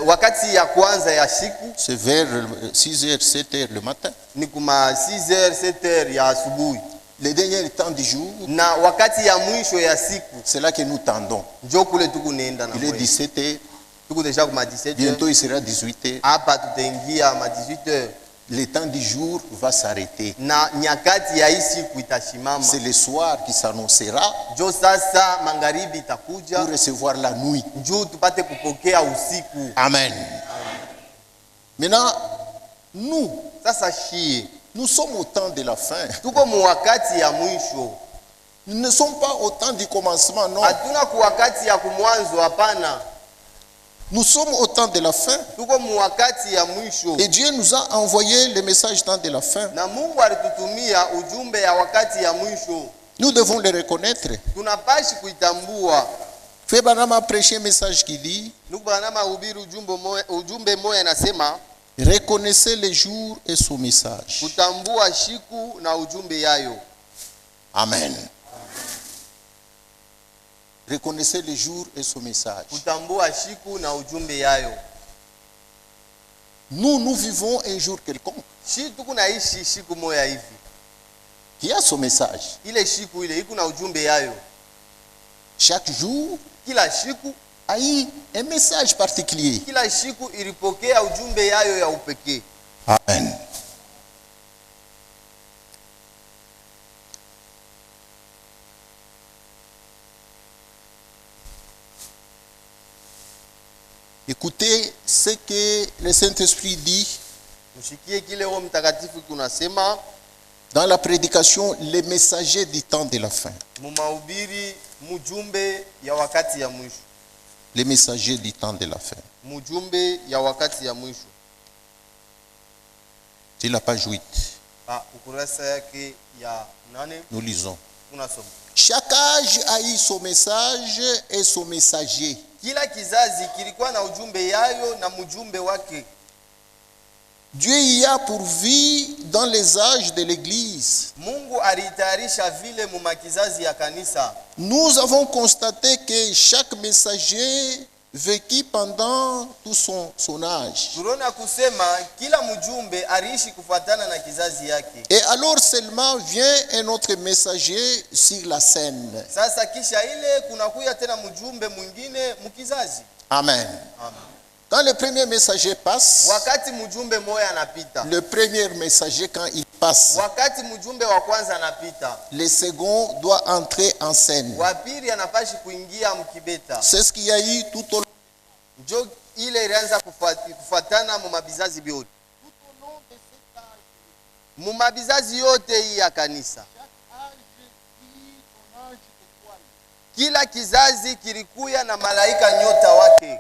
Wakati ya kwanza ya siku c'est vers 6 heures, 7 heures le matin. ni kuma 6 heures, 7 heures ya asubuhi. Le dernier temps du jour, Na wakati ya mwisho ya siku c'est là que nous tendons. njo kule tuku nenda na Il est mwe. 17 heures. Tuku deja kuma 17 heures. Bientôt, il sera 18 heures. Hapa tutaingia ma 18 heures. Le temps du jour va s'arrêter. Na nyakati ya hii siku itashimama. C'est le soir qui s'annoncera Njo sasa magharibi itakuja pour recevoir la nuit. njoo tupate kupokea usiku. Amen. Maintenant, Sasa shie nous sommes au temps de la fin. tuko mu wakati ya mwisho. Nous ne sommes pas au temps du commencement, non. Hatuna ku wakati ya kumwanzo, hapana. Nous sommes au temps de la fin. Tuko mu wakati ya mwisho. Et Dieu nous a envoyé le message temps de la fin. Na Mungu alitutumia ujumbe ya wakati ya mwisho. Nous devons le reconnaître. Tunapashi kuitambua. Frère Branham a prêché un message qui dit: Ndugu Branham hubiri ujumbe moya nasema reconnaissez le jour et son message. kutambua shiku na ujumbe yayo. Amen. Reconnaissez le jour et son message. Kutambua shiku na ujumbe yayo. Nous vivons un jour quelconque Shi tuku naishi shiku moya hivi. qui a son message. Ile shiku ile iko na ujumbe yayo. Chaque jour Kila shiku, a eu un message particulier. kila shiku ilipokea ujumbe yayo ya upekee. Amen. Écoutez ce que le Saint-Esprit dit Mshikie kile Roho Mtakatifu kunasema dans la prédication, les messagers du temps de la fin. mumahubiri mujumbe ya wakati ya mwisho. Les messagers du temps de la fin. Mujumbe ya wakati ya mwisho. C'est la page 8. Ukurasa yake ya 8 Nous lisons. tunasoma. Chaque âge a eu son message et son messager. Kila kizazi kilikuwa na ujumbe yayo na mjumbe wake. Dieu y a pourvu dans les âges de l'Église. Mungu alitayarisha vile mumakizazi ya kanisa. Nous avons constaté que chaque messager vécut pendant tout son âge. Tunaona kusema kila mjumbe aliishi kufuatana na kizazi yake. Et alors seulement vient un autre messager sur la scène. Sasa kisha ile kunakuya tena mjumbe mwingine mkizazi. Amen. Amen. Quand le premier messager passe, Wakati mjumbe moya anapita. le premier messager quand il passe, Wakati mjumbe wa kwanza anapita. le second doit entrer en scène. Wa pili anapashi kuingia mkibeta. C'est ce qu'il y a eu tout au long. Njo ile ilianza kufuatana mumabizazi byote. Mumabizazi yote hii ya kanisa. Kila kizazi kilikuya na malaika nyota wake.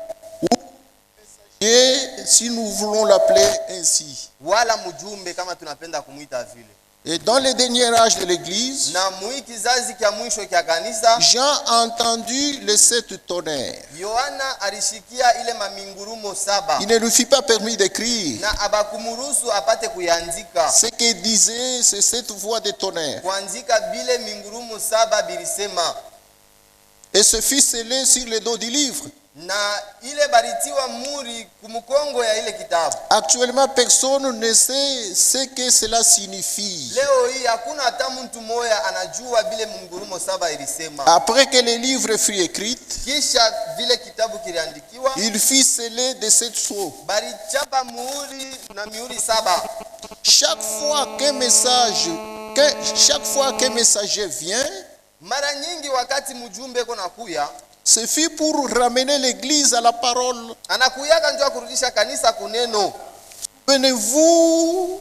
Et si nous voulons l'appeler ainsi. Wala mjumbe kama tunapenda kumuita vile. Et dans les derniers âges de l'Église, Na mui kizazi kya mwisho kya kanisa, Jean a entendu les 7 tonnerres. Yohana alishikia ile mamingurumo 7. Il ne lui fut pas permis d'écrire. Na abakumuruhusu apate kuyaandika. Ce que disaient ces 7 voix de tonnerre. Kuandika bile mingurumo 7 bilisema. Et ce fut scellé sur le dos du livre. Na ile baritiwa muri kumukongo ya ile kitabu. Actuellement, personne ne sait ce que cela signifie. Leo hii hakuna hata mtu moya anajua vile mingurumo 7 ilisema. Après que le livre fut écrit, Kisha vile kitabu kiliandikiwa, il fut scellé de 7 sceaux. balichapa muhuri na mihuri 7. Chaque fois qu'un messager vient, Mara nyingi wakati mjumbe kona kuya, ce fut pour ramener l'Église à la parole. anakuyaka njoo kurudisha kanisa kuneno. Souvenez-vous,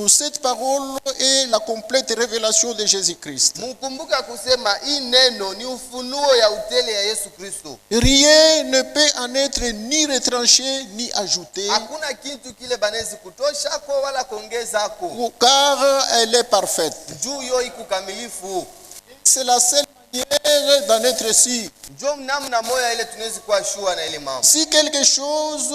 cette parole est la complète révélation de Jésus-Christ. Mkumbuka kusema hii neno ni ufunuo ya utele ya Yesu Kristo. Rien ne peut en être ni retranché ni ajouté, Hakuna kitu kile banezi kutosha ko wala kuongeza ko. car elle est parfaite. Juu yo ikukamilifu. C'est la seule manière d'en être sûr. Njoo namna moya ile tunawezi kuwa shua na ile mambo. Si quelque chose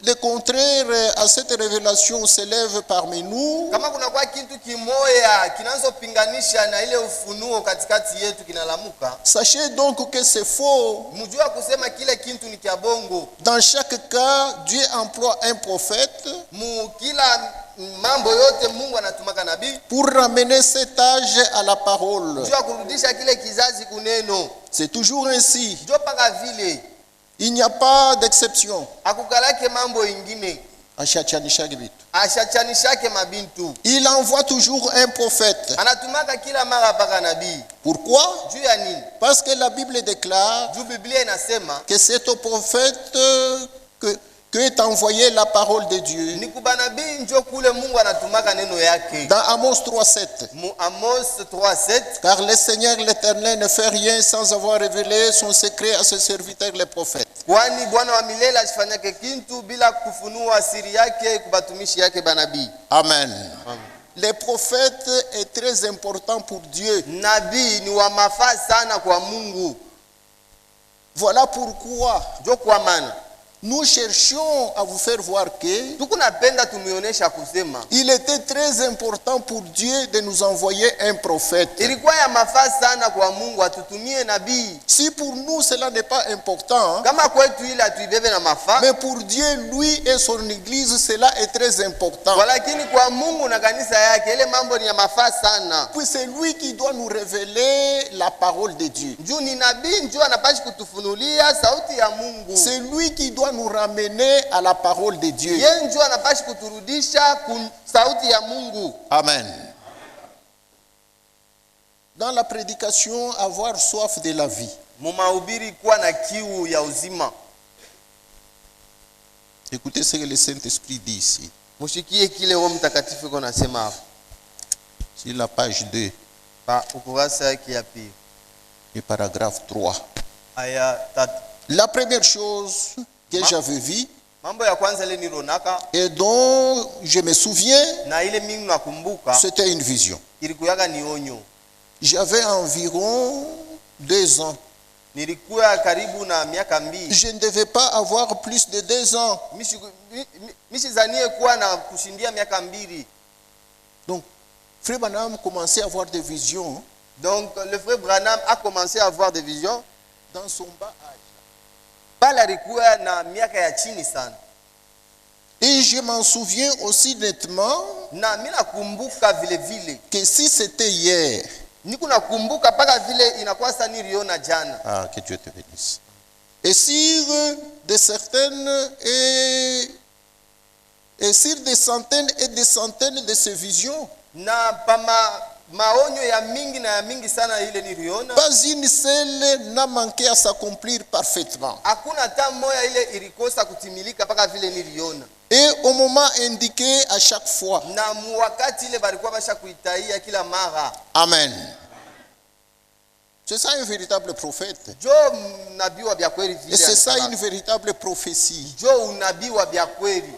de contraire à cette révélation s'élève parmi nous, Kama kuna kwa kitu kimoya kinazopinganisha na ile ufunuo katikati yetu kinalamuka, sachez donc que c'est faux. mjua kusema kile kitu ni kia bongo. Dans chaque cas, Dieu emploie un prophète Mu kila mambo yote Mungu anatumaka nabii pour ramener cet âge à la parole. jua kurudisha kile kizazi kuneno. C'est toujours ainsi. Njo paka vile Il n'y a pas d'exception. akukalake mambo ingine, ashachanishake mabintu. Il envoie toujours un prophète. Anatumaka kila mara paka nabii. Pourquoi? Juu ya nini? Parce que la Bible déclare Juu Biblia inasema que c'est au prophète que est envoyée la parole de Dieu. ni kubanabii njo kule Mungu anatumaka neno yake. Dans Amos 3:7. Mu Amos 3:7, Car le Seigneur l'Éternel ne fait rien sans avoir révélé son secret à ses serviteurs les prophètes. kwani Bwana wa milele asifanyake kintu bila kufunua siri yake kubatumishi yake banabii. Amen. Le prophète est très important pour Dieu. Nabii ni wa mafaa sana kwa Mungu. Voilà pourquoi Njo kwa maana nous cherchions à vous faire voir que tukunapenda tumionyesha kusema il était très important pour Dieu de nous envoyer un prophète. ilikuwa ya mafaa sana kwa Mungu atutumie nabii. Si pour nous cela n'est pas important, Kama kwetu ile atuibebe na mafaa, mais pour Dieu, lui et son église, cela est très important. walakini kwa Mungu na kanisa yake ile mambo ni ya mafaa sana. Puis c'est lui qui doit nous révéler la parole de Dieu. Juu ni nabii njo anapashi kutufunulia sauti ya Mungu. C'est lui qui doit nous ramener à la parole de Dieu. Yeye njo anapashi kuturudisha sauti ya Mungu. Amen. Dans la prédication, avoir soif de la vie. Mumahubiri kuwa na kiu ya uzima. Écoutez ce que le Saint-Esprit dit ici, Mushikie kile Roho Mtakatifu iko nasema hapo. sur la page 2, Pa ukurasa yake ya pili. le paragraphe 3. Aya tatu. La première chose que j'avais vue Mambo ya kwanza ile nilionaka et dont je me souviens, na ile mingi nakumbuka c'était une vision. ilikuyaga ni onyo. J'avais environ 2 ans. Nilikuwa karibu na miaka 2. Je ne devais pas avoir plus de 2 ans. Mishizanie kuwa na kushindia miaka 2. Donc, Frère Branham commençait à avoir des visions Donc le frère Branham a commencé à avoir des visions. dans son bas âge. Pale alikuwa na miaka ya chini sana. Et je m'en souviens aussi nettement Na mimi nakumbuka vile vile. que si c'était hier, Niko nakumbuka paka vile inakuwa sana niliona jana. ah, que Dieu te bénisse. Et sur des certaines et sur des centaines et des centaines de ces visions, Na maonyo ya mingi na ya mingi sana ile niliona. pas une seule n'a manqué à s'accomplir parfaitement. Hakuna hata moja ile ilikosa kutimilika paka vile niliona. Et au moment indiqué à chaque fois. Na wakati ile balikuwa basha kuitaia kila mara. Amen. C'est ça un véritable prophète. Jo nabii wa bya kweli vile. Et c'est ça alisema. une véritable prophétie. Jo unabii wa bya kweli.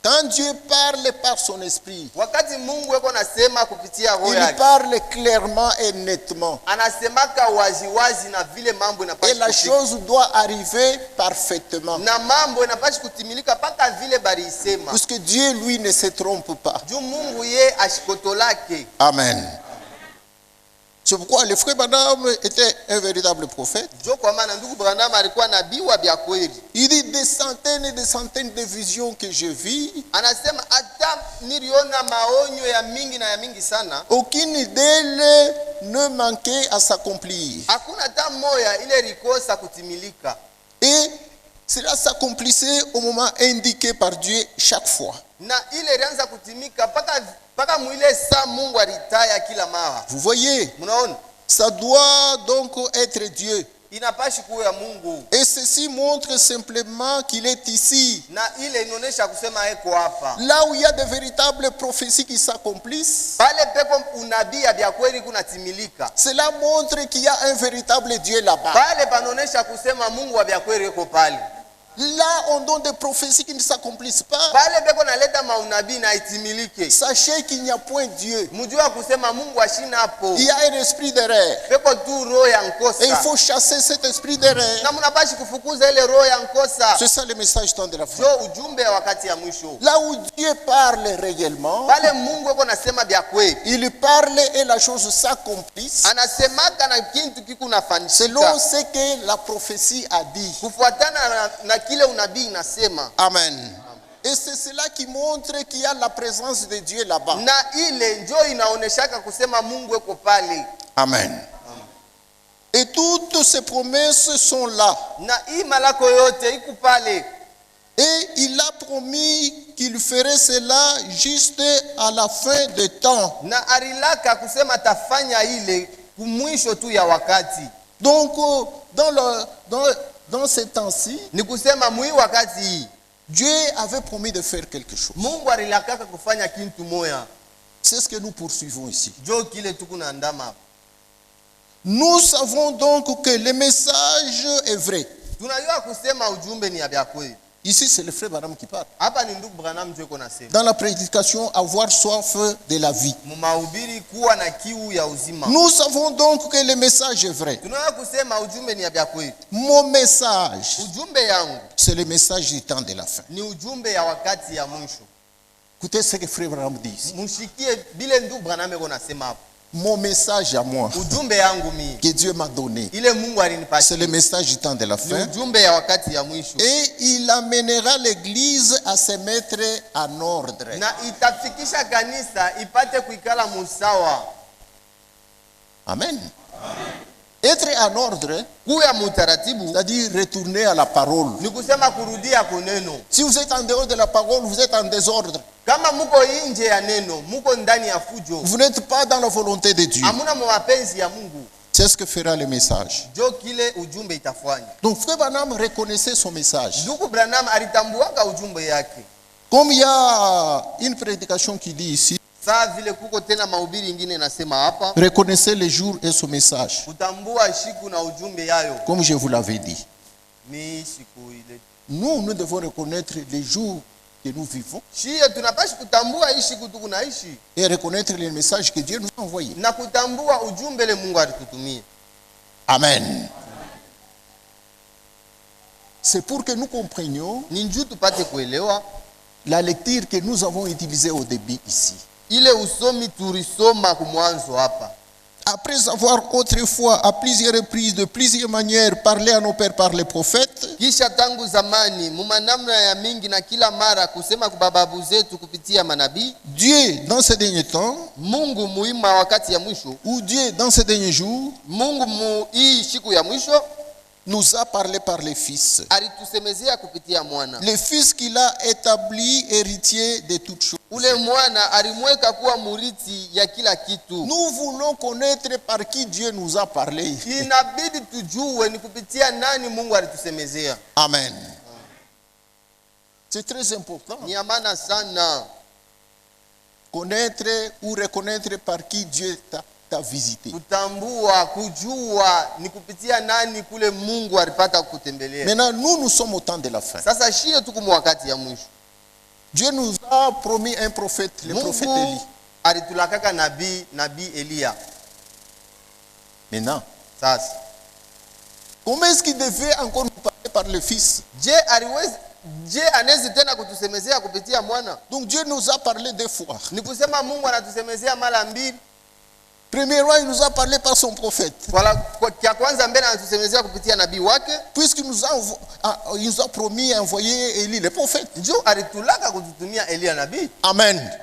Quand Dieu parle par son esprit, Wakati Mungu yuko anasema kupitia roho il yake. parle clairement et nettement. Anasemaka wazi na vile mambo Et inapaswa la kutimilika. chose doit arriver parfaitement. Na mambo inapaswa kutimilika paka vile balisema. Puisque Dieu, lui, ne se trompe pas. Juu Mungu ye ashikotolake. Amen. C'est pourquoi le frère Branham était un véritable prophète. Jo kwa maana ndugu Branham alikuwa nabii wa bya kweli. Il dit des centaines et des centaines de visions que je vis. Anasema hata niliona maonyo ya mingi na ya mingi sana. Aucune d'elles ne manquait à s'accomplir. Hakuna hata moja ile ilikosa kutimilika. Et cela s'accomplissait au moment indiqué par Dieu chaque fois. Na ile ilianza kutimika paka mwile saa Mungu alitaya kila mara. Vous voyez, Mnaona? ça doit donc être Dieu. Inapashi kuwa ya Mungu. Et ceci montre simplement qu'il est ici. Na ile inaonesha kusema eko hapa. Là où il y a de véritables prophéties qui s'accomplissent, Pale peko unabii ya bya kweli kunatimilika. cela montre qu'il y a un véritable Dieu là-bas. Pale panaonesha kusema Mungu wa bya kweli yuko pale. Là, on donne des prophéties qui ne s'accomplissent pas. Pale peko naleta maunabii na itimilike. Sachez qu'il n'y a point Dieu. Mjua kusema Mungu ashina hapo. Il y a un esprit d'erreur. Peko tu roho ya Et il nkosa. faut chasser cet esprit d'erreur. Na mnapashi kufukuza ile roho ya nkosa. C'est ça le message temps de la fin. Jo ujumbe ya wakati ya mwisho. Là où Dieu parle réellement, Pale Mungu yuko nasema bya kweli. il parle et la chose s'accomplisse Anasemaka na kintu kiku selon nafanyika. ce que la prophétie a dit. Kufuatana na kile unabii inasema. Amen. Et c'est cela qui montre qu'il y a la présence de Dieu là-bas. Na ile njo inaoneshaka kusema Mungu yuko pale. Amen. Et toutes ces promesses sont là. Na hii malako yote iko pale. Et il a promis qu'il ferait cela juste à la fin des temps. Na arilaka kusema tafanya ile kumwisho tu ya wakati. Donc, dans ces temps-ci, Ni kusema mwi wakati hii Dieu avait promis de faire quelque chose. Mungu arilakaka kufanya kintu moya. C'est ce que nous poursuivons ici. Jo kile tuku na ndama. Nous savons donc que le message est vrai. Tunajua kusema ujumbe ni ya bya kweli. Ici, c'est le frère Branham qui parle. Hapa ni ndugu Branham njo yuko nasema. Dans la prédication, avoir soif de la vie. Mumahubiri kuwa na kiu ya uzima. Nous savons donc que le message est vrai. Tunajua kusema ujumbe ni ya bya kweli. Mon message, Ujumbe yangu c'est le message du temps de la fin. ni ujumbe ya wakati ya mwisho. Écoutez ce que frère Branham dit ici. Mushikie bile ndugu Branham yuko nasema hapo. Mon message à moi, Ujumbe yangu mimi que Dieu m'a donné, ile Mungu c'est alinipatia le message du temps de la ni fin. ujumbe ya wakati ya mwisho. Et il amènera l'église à se mettre en ordre. Na itafikisha kanisa ipate kuikala musawa. Amen. Être en ordre, Kuya mutaratibu c'est-à-dire retourner à la parole. ni kusema kurudia kuneno. Si vous êtes en dehors de la parole, vous êtes en désordre. Kama muko nje ya neno, muko ndani ya fujo. Vous n'êtes pas dans la volonté de Dieu. Hamuna mapenzi ya Mungu. C'est ce que fera le message. njo kile ujumbe itafanya. Donc Frère Branham reconnaissait son message. Ndugu Branham alitambuaka ujumbe yake. Comme il y a une prédication qui dit ici, Saa vile kuko tena mahubiri ingine nasema hapa, reconnaissez le jour et son message. kutambua shiku na ujumbe yayo Comme je vous l'avais dit. ni siku ile. Nous devons reconnaître les jours que nous vivons Shie tunapashi kutambua hii siku tuku naishi et reconnaître les messages que Dieu nous a envoyés. na kutambua ujumbe le Mungu alitutumia. Amen. C'est pour que nous comprenions Ni njoo tupate kuelewa la lecture que nous avons utilisée au début ici. ile usomi tulisoma kumwanzo hapa. Après avoir autrefois, à plusieurs reprises, de plusieurs manières, parlé à nos pères par les prophètes, Kisha tangu zamani mumanamna ya mingi na kila mara kusema kwa babu zetu kupitia manabii, Dieu, dans ces derniers temps, Mungu muima wakati ya mwisho, ou Dieu, dans ces derniers jours, Mungu hii siku ya mwisho nous a parlé par les fils. alitusemezea kupitia mwana. Le fils qu'il a établi héritier de toutes choses. Ule mwana alimweka kuwa murithi ya kila kitu. Nous voulons connaître par qui Dieu nous a parlé. Inabidi tujue ni kupitia nani Mungu alitusemezea. Amen. C'est très important. Ni amana sana Connaître ou reconnaître par qui Dieu t'a visité. kutambua, kujua ni kupitia nani kule Mungu alipata kutembelea. Maintenant, nous sommes au temps de la fin. Sasa shie tuko wakati ya mwisho. Dieu nous a promis un prophète, le prophète Élie. Mungu alitulakaka nabii Elia. Maintenant, Sasa comment est-ce qu'il devait encore nous parler par le fils? je anezi tena kutusemezea kupitia mwana? Donc Dieu nous a parlé deux fois. Ni kusema Mungu anatusemezea mara mbili. Premièrement, il nous a parlé par son prophète. Kwa kwanza mbele anatusemezea kupitia nabii wake, Puisqu'il nous a promis envoyer Élie, le prophète. njoo alitulaka kututumia Elia nabii. Amen.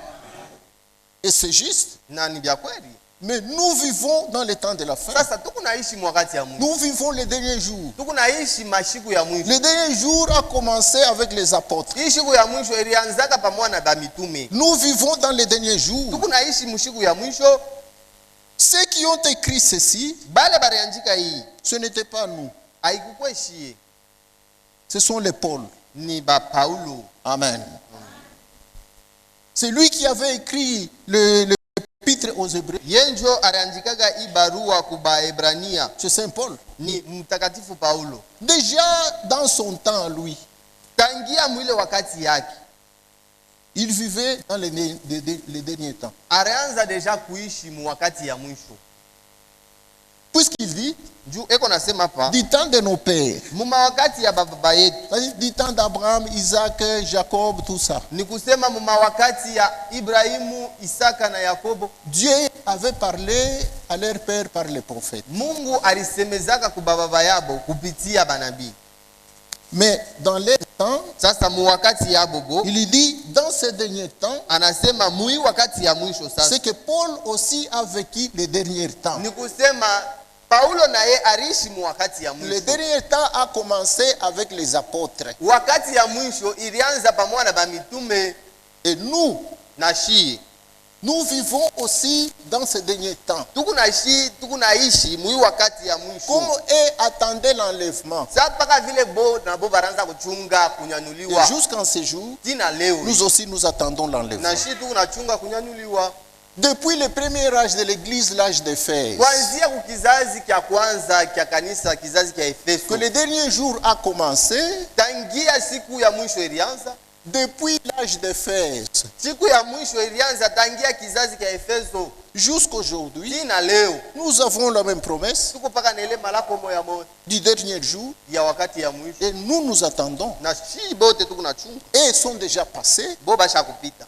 Et c'est juste. Na ni vya kweli. Mais nous vivons dans le temps de la fin. Sasa tuko naishi mwakati ya mwisho. Nous vivons les derniers jours. Tuko naishi mashiku ya mwisho. Le dernier jour a commencé avec les apôtres. Hii siku ya mwisho ilianzaka pamoja na bamitume. Nous vivons dans les derniers jours. Tuko naishi mshiku ya mwisho. Ceux qui ont écrit ceci, Bale bariandika hii ce n'était pas nous. haikukuwa shie, Ce sont les Paul. ni ba Paulo. Amen. C'est lui qui avait écrit l'épître aux Hébreux. Yenjo aliandikaga hii barua kuba Ebrania, C'est Saint Paul. ni mtakatifu Paulo. Déjà dans son temps, lui, Tangia mwile wakati yake il vivait dans les derniers temps. alianza deja kuishi mu wakati ya mwisho. Puisqu'il dit, Juu eko nasema hapa du temps de nos pères, muma wakati ya baba yetu, c'est-à-dire du temps d'Abraham, Isaac, Jacob, tout ça. ni kusema muma wakati ya Ibrahimu, Isaka na Yakobo, Dieu avait parlé à leur père par les prophètes. Mungu alisemezaka kuba baba yabo kupitia banabii. Mais dans les temps, Sasa mu wakati ya bobo il dit, dans ces derniers temps, anasema mui wakati ya mwisho. Sasa c'est que Paul aussi a vécu les derniers temps. ni kusema Paulo naye aliishi mu wakati ya Le mwisho. dernier temps a commencé avec les apôtres. Wakati ya mwisho ilianza pamoja na bamitume Et nous, na shii. nous vivons aussi dans ces derniers temps. Tuko naishi mui wakati ya mwisho. Comme eux attendaient l'enlèvement. Sasa mpaka vile bo na bo baranza kuchunga Et kunyanyuliwa. jusqu'en ce jour, Tina leo nous aussi nous attendons l'enlèvement. na shii tuko nachunga kunyanyuliwa. Depuis le premier âge de l'église, l'âge d'Éphèse, Kuanzia kukizazi kya kwanza kya kanisa, kizazi kya que Efeso. le dernier jour a commencé, Tangia siku ya mwisho ilianza. depuis l'âge d'Éphèse Siku ya mwisho ilianza tangia kizazi kya Efeso. jusqu'aujourd'hui, Tina leo nous avons la même promesse tuko paka nele malako moya moja du dernier jour ya wakati ya mwisho. et nous attendons. Na shii bote tuko nachunga. Et ils sont déjà passés, Bo basha kupita.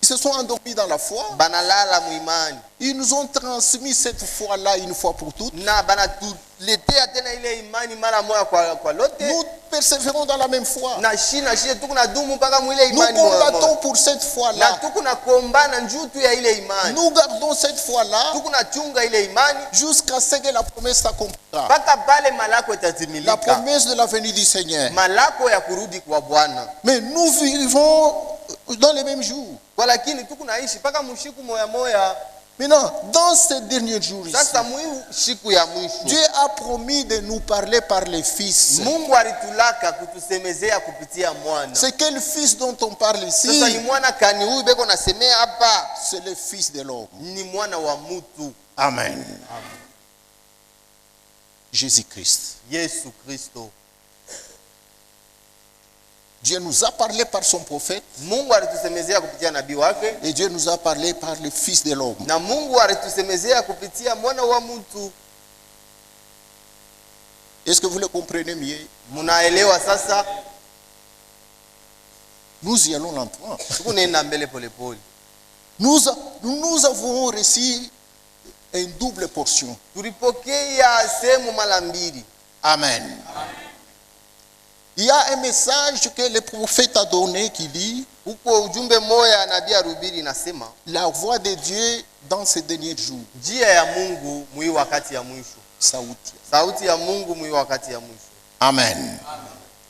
ils se sont endormis dans la foi. Banalala muimani. Ils nous ont transmis cette foi-là une fois pour toutes. Na banatuletea tena ile imani mara moja kwa lote. Nous persévérons dans la même foi. Na shie tuko na dumu mpaka mwile Nous imani moja combattons moja. pour cette Na foi-là. tuko na kombana njutu ya ile imani. Nous gardons cette foi-là Tuko na chunga ile imani jusqu'à ce que la promesse s'accomplira. mpaka pale malako La itatimilika. promesse de la venue du Seigneur. Malako ya kurudi kwa Bwana. Mais nous vivons dans les mêmes jours. Kwa lakini tuko naishi mpaka mushiku moya moya. Maintenant, dans ces derniers jours ici, Sasa muhimu siku ya mwisho. Dieu a promis de nous parler par les fils. Mungu alitulaka kutusemezea kupitia mwana. C'est quel fils dont on parle ici? Sasa ni mwana kani huyu beko nasemea hapa? C'est le fils de l'homme. Ni mwana wa mutu. Amen. Jésus-Christ. Yesu Kristo. Dieu nous a parlé par son prophète Mungu alitusemezea kupitia nabii wake et Dieu nous a parlé par le fils de l'homme. na Mungu alitusemezea kupitia mwana wa mtu. Est-ce que vous le comprenez mieux? Munaelewa sasa? Nous y allons lentement. Tukunenda mbele polepole. Nous avons reçu une double portion. Tulipokea sehemu mara mbili. Amen. Il y a un message que le prophète a donné qui dit Huko ujumbe moya nabii arubiri inasema la voix de Dieu dans ces derniers jours. njia ya Mungu mwi wakati ya mwisho. Sauti. Sauti ya Mungu mwi wakati ya mwisho. Amen.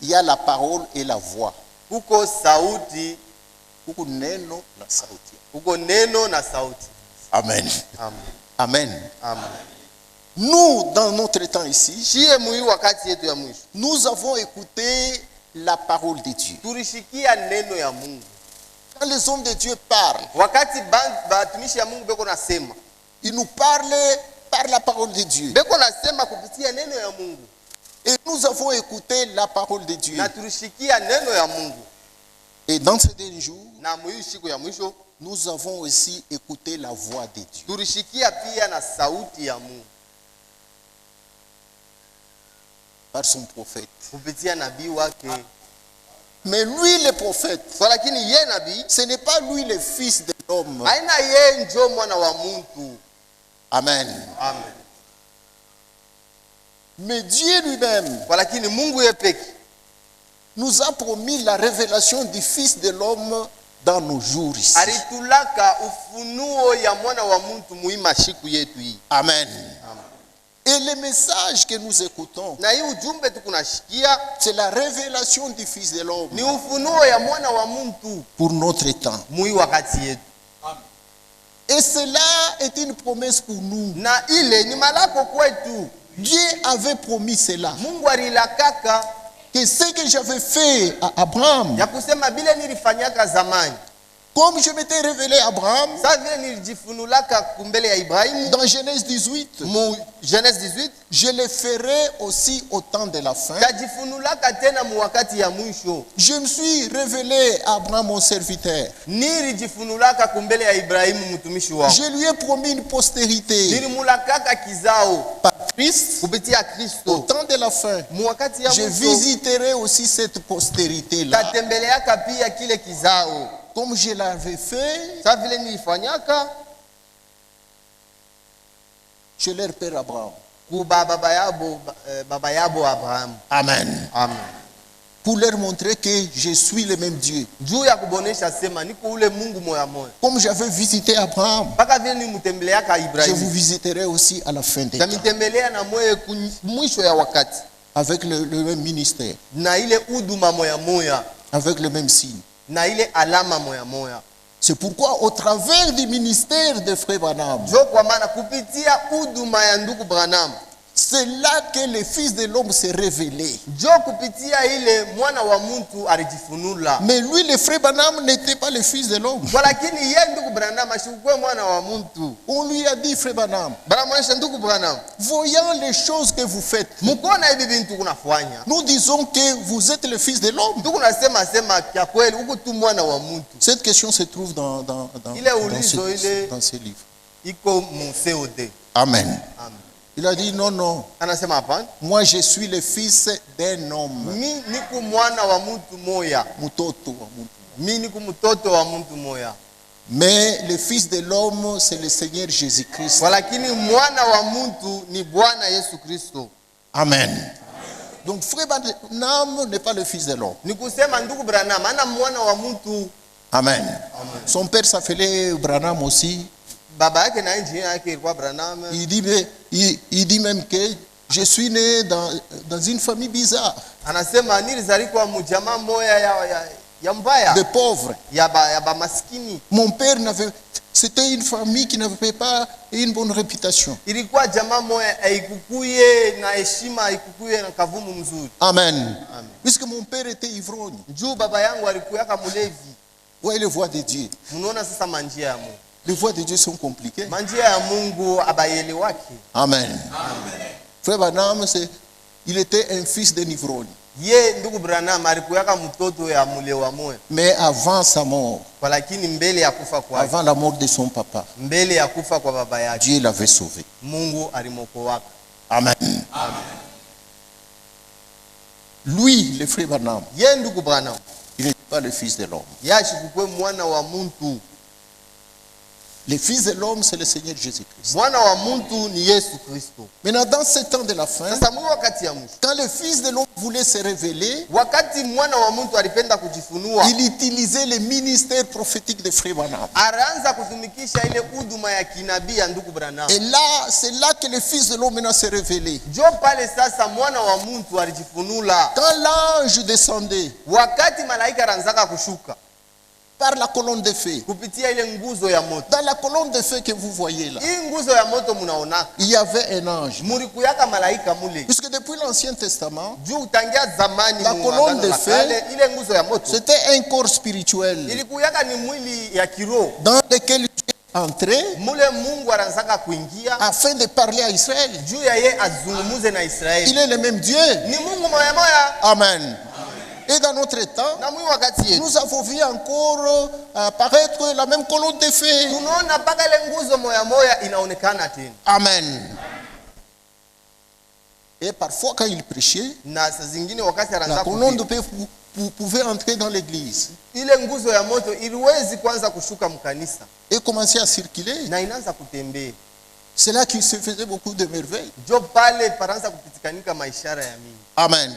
Il y a la parole et la voix. Huko sauti, Huko neno na sauti. huko neno na sauti. Amen. Amen. Amen. Amen. Nous, dans notre temps ici, Shie mwi wakati yetu ya mwisho. nous avons écouté la parole de Dieu. Tulishikia neno ya Mungu. Quand les hommes de Dieu parlent, Wakati batumishi ya Mungu beko nasema, ils nous parlent par la parole de Dieu. beko nasema kupitia neno ya Mungu. Et nous avons écouté la parole de Dieu. Na tulishikia neno ya Mungu. Et dans ces derniers jours, Na mwi siku ya mwisho nous avons aussi écouté la voix de Dieu. tulishikia pia na sauti ya Mungu Par son prophète. kupitia nabii wake. Mais lui, le prophète, Kwa lakini ye nabii ce n'est pas lui le fils de l'homme. haina ye njo mwana wa muntu. Amen. Amen. Mais Dieu lui-même Kwa lakini Mungu ye peke nous a promis la révélation du fils de l'homme dans nos jours ici. alitulaka ufunuo ya mwana wa muntu muima siku yetu hii. Amen. Amen. Et le message que nous écoutons, Na hii ujumbe tukunashikia c'est la révélation du fils de l'homme ni ufunuo ya mwana wa muntu pour notre temps. mui wakati yetu. Et cela est une promesse pour nous. Na ile ni malako kwetu. Dieu avait promis cela. Mungu alilakaka Que ce que j'avais fait à Abraham, ya kusema bile nilifanyaka zamani. comme je m'étais révélé à Abraham, Sa vile nilijifunulaka kumbele ya Ibrahimu dans Genèse 18, mu Genèse 18, je le ferai aussi au temps de la fin. tajifunulaka tena mu wakati ya mwisho. Je me suis révélé à Abraham, mon serviteur. Nilijifunulaka kumbele ya Ibrahimu mtumishi wangu. Je lui ai promis une postérité Nilimulakaka kizao par Christ. kupitia Au Kristo. temps de la fin, Mu wakati ya je mwisho visiterai aussi cette postérité-là. tatembeleaka pia kile kizao. Comme je l'avais fait Sa vile nilifanyaka chez leur père Abraham. kuba baba yabo Abrahamu. Amen. Amen. Pour leur montrer que je suis le même Dieu. Juu ya kubonesha sema niko ule Mungu moya moya. Comme j'avais visité Abraham, Mpaka vile nimutembeleaka je vous Ibrahimu. visiterai aussi à la fin des temps. Tamitembelea na moyo mwisho ya wakati. Avec le même ministère, Na ile huduma moya moya. avec le même signe. Na ile alama moya moya. C'est pourquoi, au travers du ministère de Frère Branham, Jo kwa maana kupitia huduma ya ndugu Branham. c'est là que le Fils de l'homme s'est révélé. Jo kupitia ile mwana wa mtu alijifunula. Mais lui, le Frère Branham, n'était pas le Fils de l'homme. Kwa lakini ye ndugu Branham ashikwe mwana wa mtu. On lui a dit, Frère Branham, Banamuonesha ndugu Branham. voyant les choses que vous faites, Mukona hivi bintu kunafanya. nous disons que vous êtes le Fils de l'homme. Ndugu nasema sema kwa kweli huko tu mwana wa mtu. Cette question se trouve dans ce livre. Iko mu COD. Amen. Amen. Il a dit, non, non, Anasema hapana. moi je suis le fils d'un homme. Mi niko mwana wa mtu moya. Mutoto wa mtu. Mi niko mtoto wa mtu moya. Mais le Fils de l'homme, c'est le Seigneur Jésus-Christ. Walakini mwana wa mtu ni Bwana Yesu Kristo. Amen. Donc Frère Branham n'est pas le Fils de l'homme. Ni kusema ndugu Branham ana mwana wa mtu. Amen. Son père s'appelait Branham aussi. Baba yake na injini yake ilikuwa Branham. Il dit même que je suis né dans une famille bizarre, Anasema nilizaliwa mu jamaa moya ya mbaya. de pauvres. Ya ba maskini. Mon père n'avait C'était une famille qui n'avait pas une bonne réputation. Ilikuwa jamaa moya haikukuye na heshima, haikukuye na kavumu mzuri. Amen. Puisque mon père était ivrogne. Juu baba yangu alikuyaka mulevi. Voyez les voies de Dieu. Mnaona sasa manjia ya Mungu. Les voies de Dieu sont compliquées. Manjia ya Mungu abayelewaki. Amen. Frère Branham, il était un fils d'un ivrogne. Ye ndugu Branham alikuyaka mtoto ya mulewa moya. Mais avant sa mort, Kwa lakini mbele ya kufa kwake, avant la mort de son papa, mbele ya kufa kwa baba yake, Dieu l'avait sauvé. Mungu alimwokoaka. Amen. Lui, le frère Branham, Ye ndugu Branham il n'était pas le fils de l'homme. yashikukwe mwana wa muntu. Le fils de l'homme, c'est le Seigneur Jésus-Christ. Mwana wa muntu ni Yesu Kristo. Maintenant, dans ce temps de la fin, Sasa mwi wakati ya mwisho, quand le fils de l'homme voulait se révéler, wakati mwana wa muntu alipenda kujifunua, il utilisait le ministère prophétique de frère Branham. araanza kutumikisha ile huduma ya kinabii ya ndugu Branham. Et là, c'est là que le fils de l'homme maintenant s'est révélé. Jo pale sasa mwana wa muntu alijifunula. Quand l'ange descendait Wakati malaika aranzaka kushuka par la colonne de feu, kupitia ile nguzo ya moto. dans la colonne de feu que vous voyez là, Hii nguzo ya moto munaonaka, il y avait un ange. mulikuyaka malaika mule. Puisque depuis l'Ancien Testament, Juu tangia zamani La mu colonne Agano de la feu, Kale, ile nguzo ya moto c'était un corps spirituel ilikuyaka ni mwili ya kiroho. dans lequel Dieu entrait Mule Mungu aranzaka kuingia afin de parler à Israël. juu ya ye azungumuze na Il Israeli. est le même Dieu. Ni Mungu moya moya. Amen. Et dans notre temps, Na mwi wakati yetu nous avons vu encore apparaître la même colonne de feu. tunaona mpaka ile nguzo moya moya inaonekana tena. Amen. Et parfois, quand il prêchait, Na saa zingine wakati la aranza colonne de kuhubiri, feu pouvait entrer dans l'église ile nguzo ya moto iliwezi kwanza kushuka mkanisa et commencer à circuler. na inaanza kutembea. C'est là qu'il se faisait beaucoup de merveilles. Jo pale paranza kupitikanika maishara ya mingi. Amen.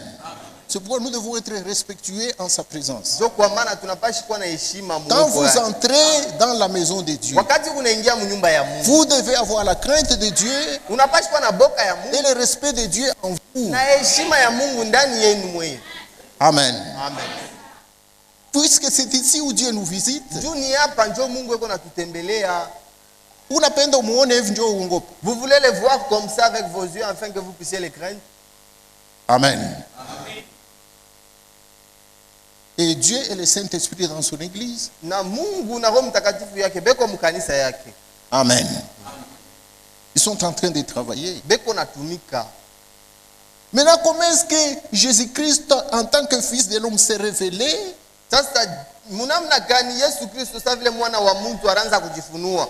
C'est pourquoi nous devons être respectueux en sa présence. Jo kwa maana tunapashi kuwa na heshima Quand muwepo vous yake. entrez dans la maison de Dieu, Wakati unaingia mnyumba ya Mungu, vous devez avoir la crainte de Dieu unapashi kuwa na boka ya Mungu et le respect de Dieu en vous. na heshima ya Mungu ndani yenu mwenyewe. Amen. Amen. Puisque c'est ici où Dieu nous visite, Juu ni hapa njo Mungu yuko natutembelea. unapenda umuone hivi ndio uongope. Vous voulez le voir comme ça avec vos yeux afin que vous puissiez le craindre. Amen. Et Dieu et le Saint-Esprit dans son église. Na Mungu na Roho Mtakatifu yake beko mkanisa yake. Amen. Ils sont en train de travailler. Beko natumika. Maintenant, comment est-ce que Jésus-Christ, en tant que fils de l'homme, s'est révélé? Sasa munamna gani Yesu Kristo sasa vile mwana wa mtu aranza kujifunua?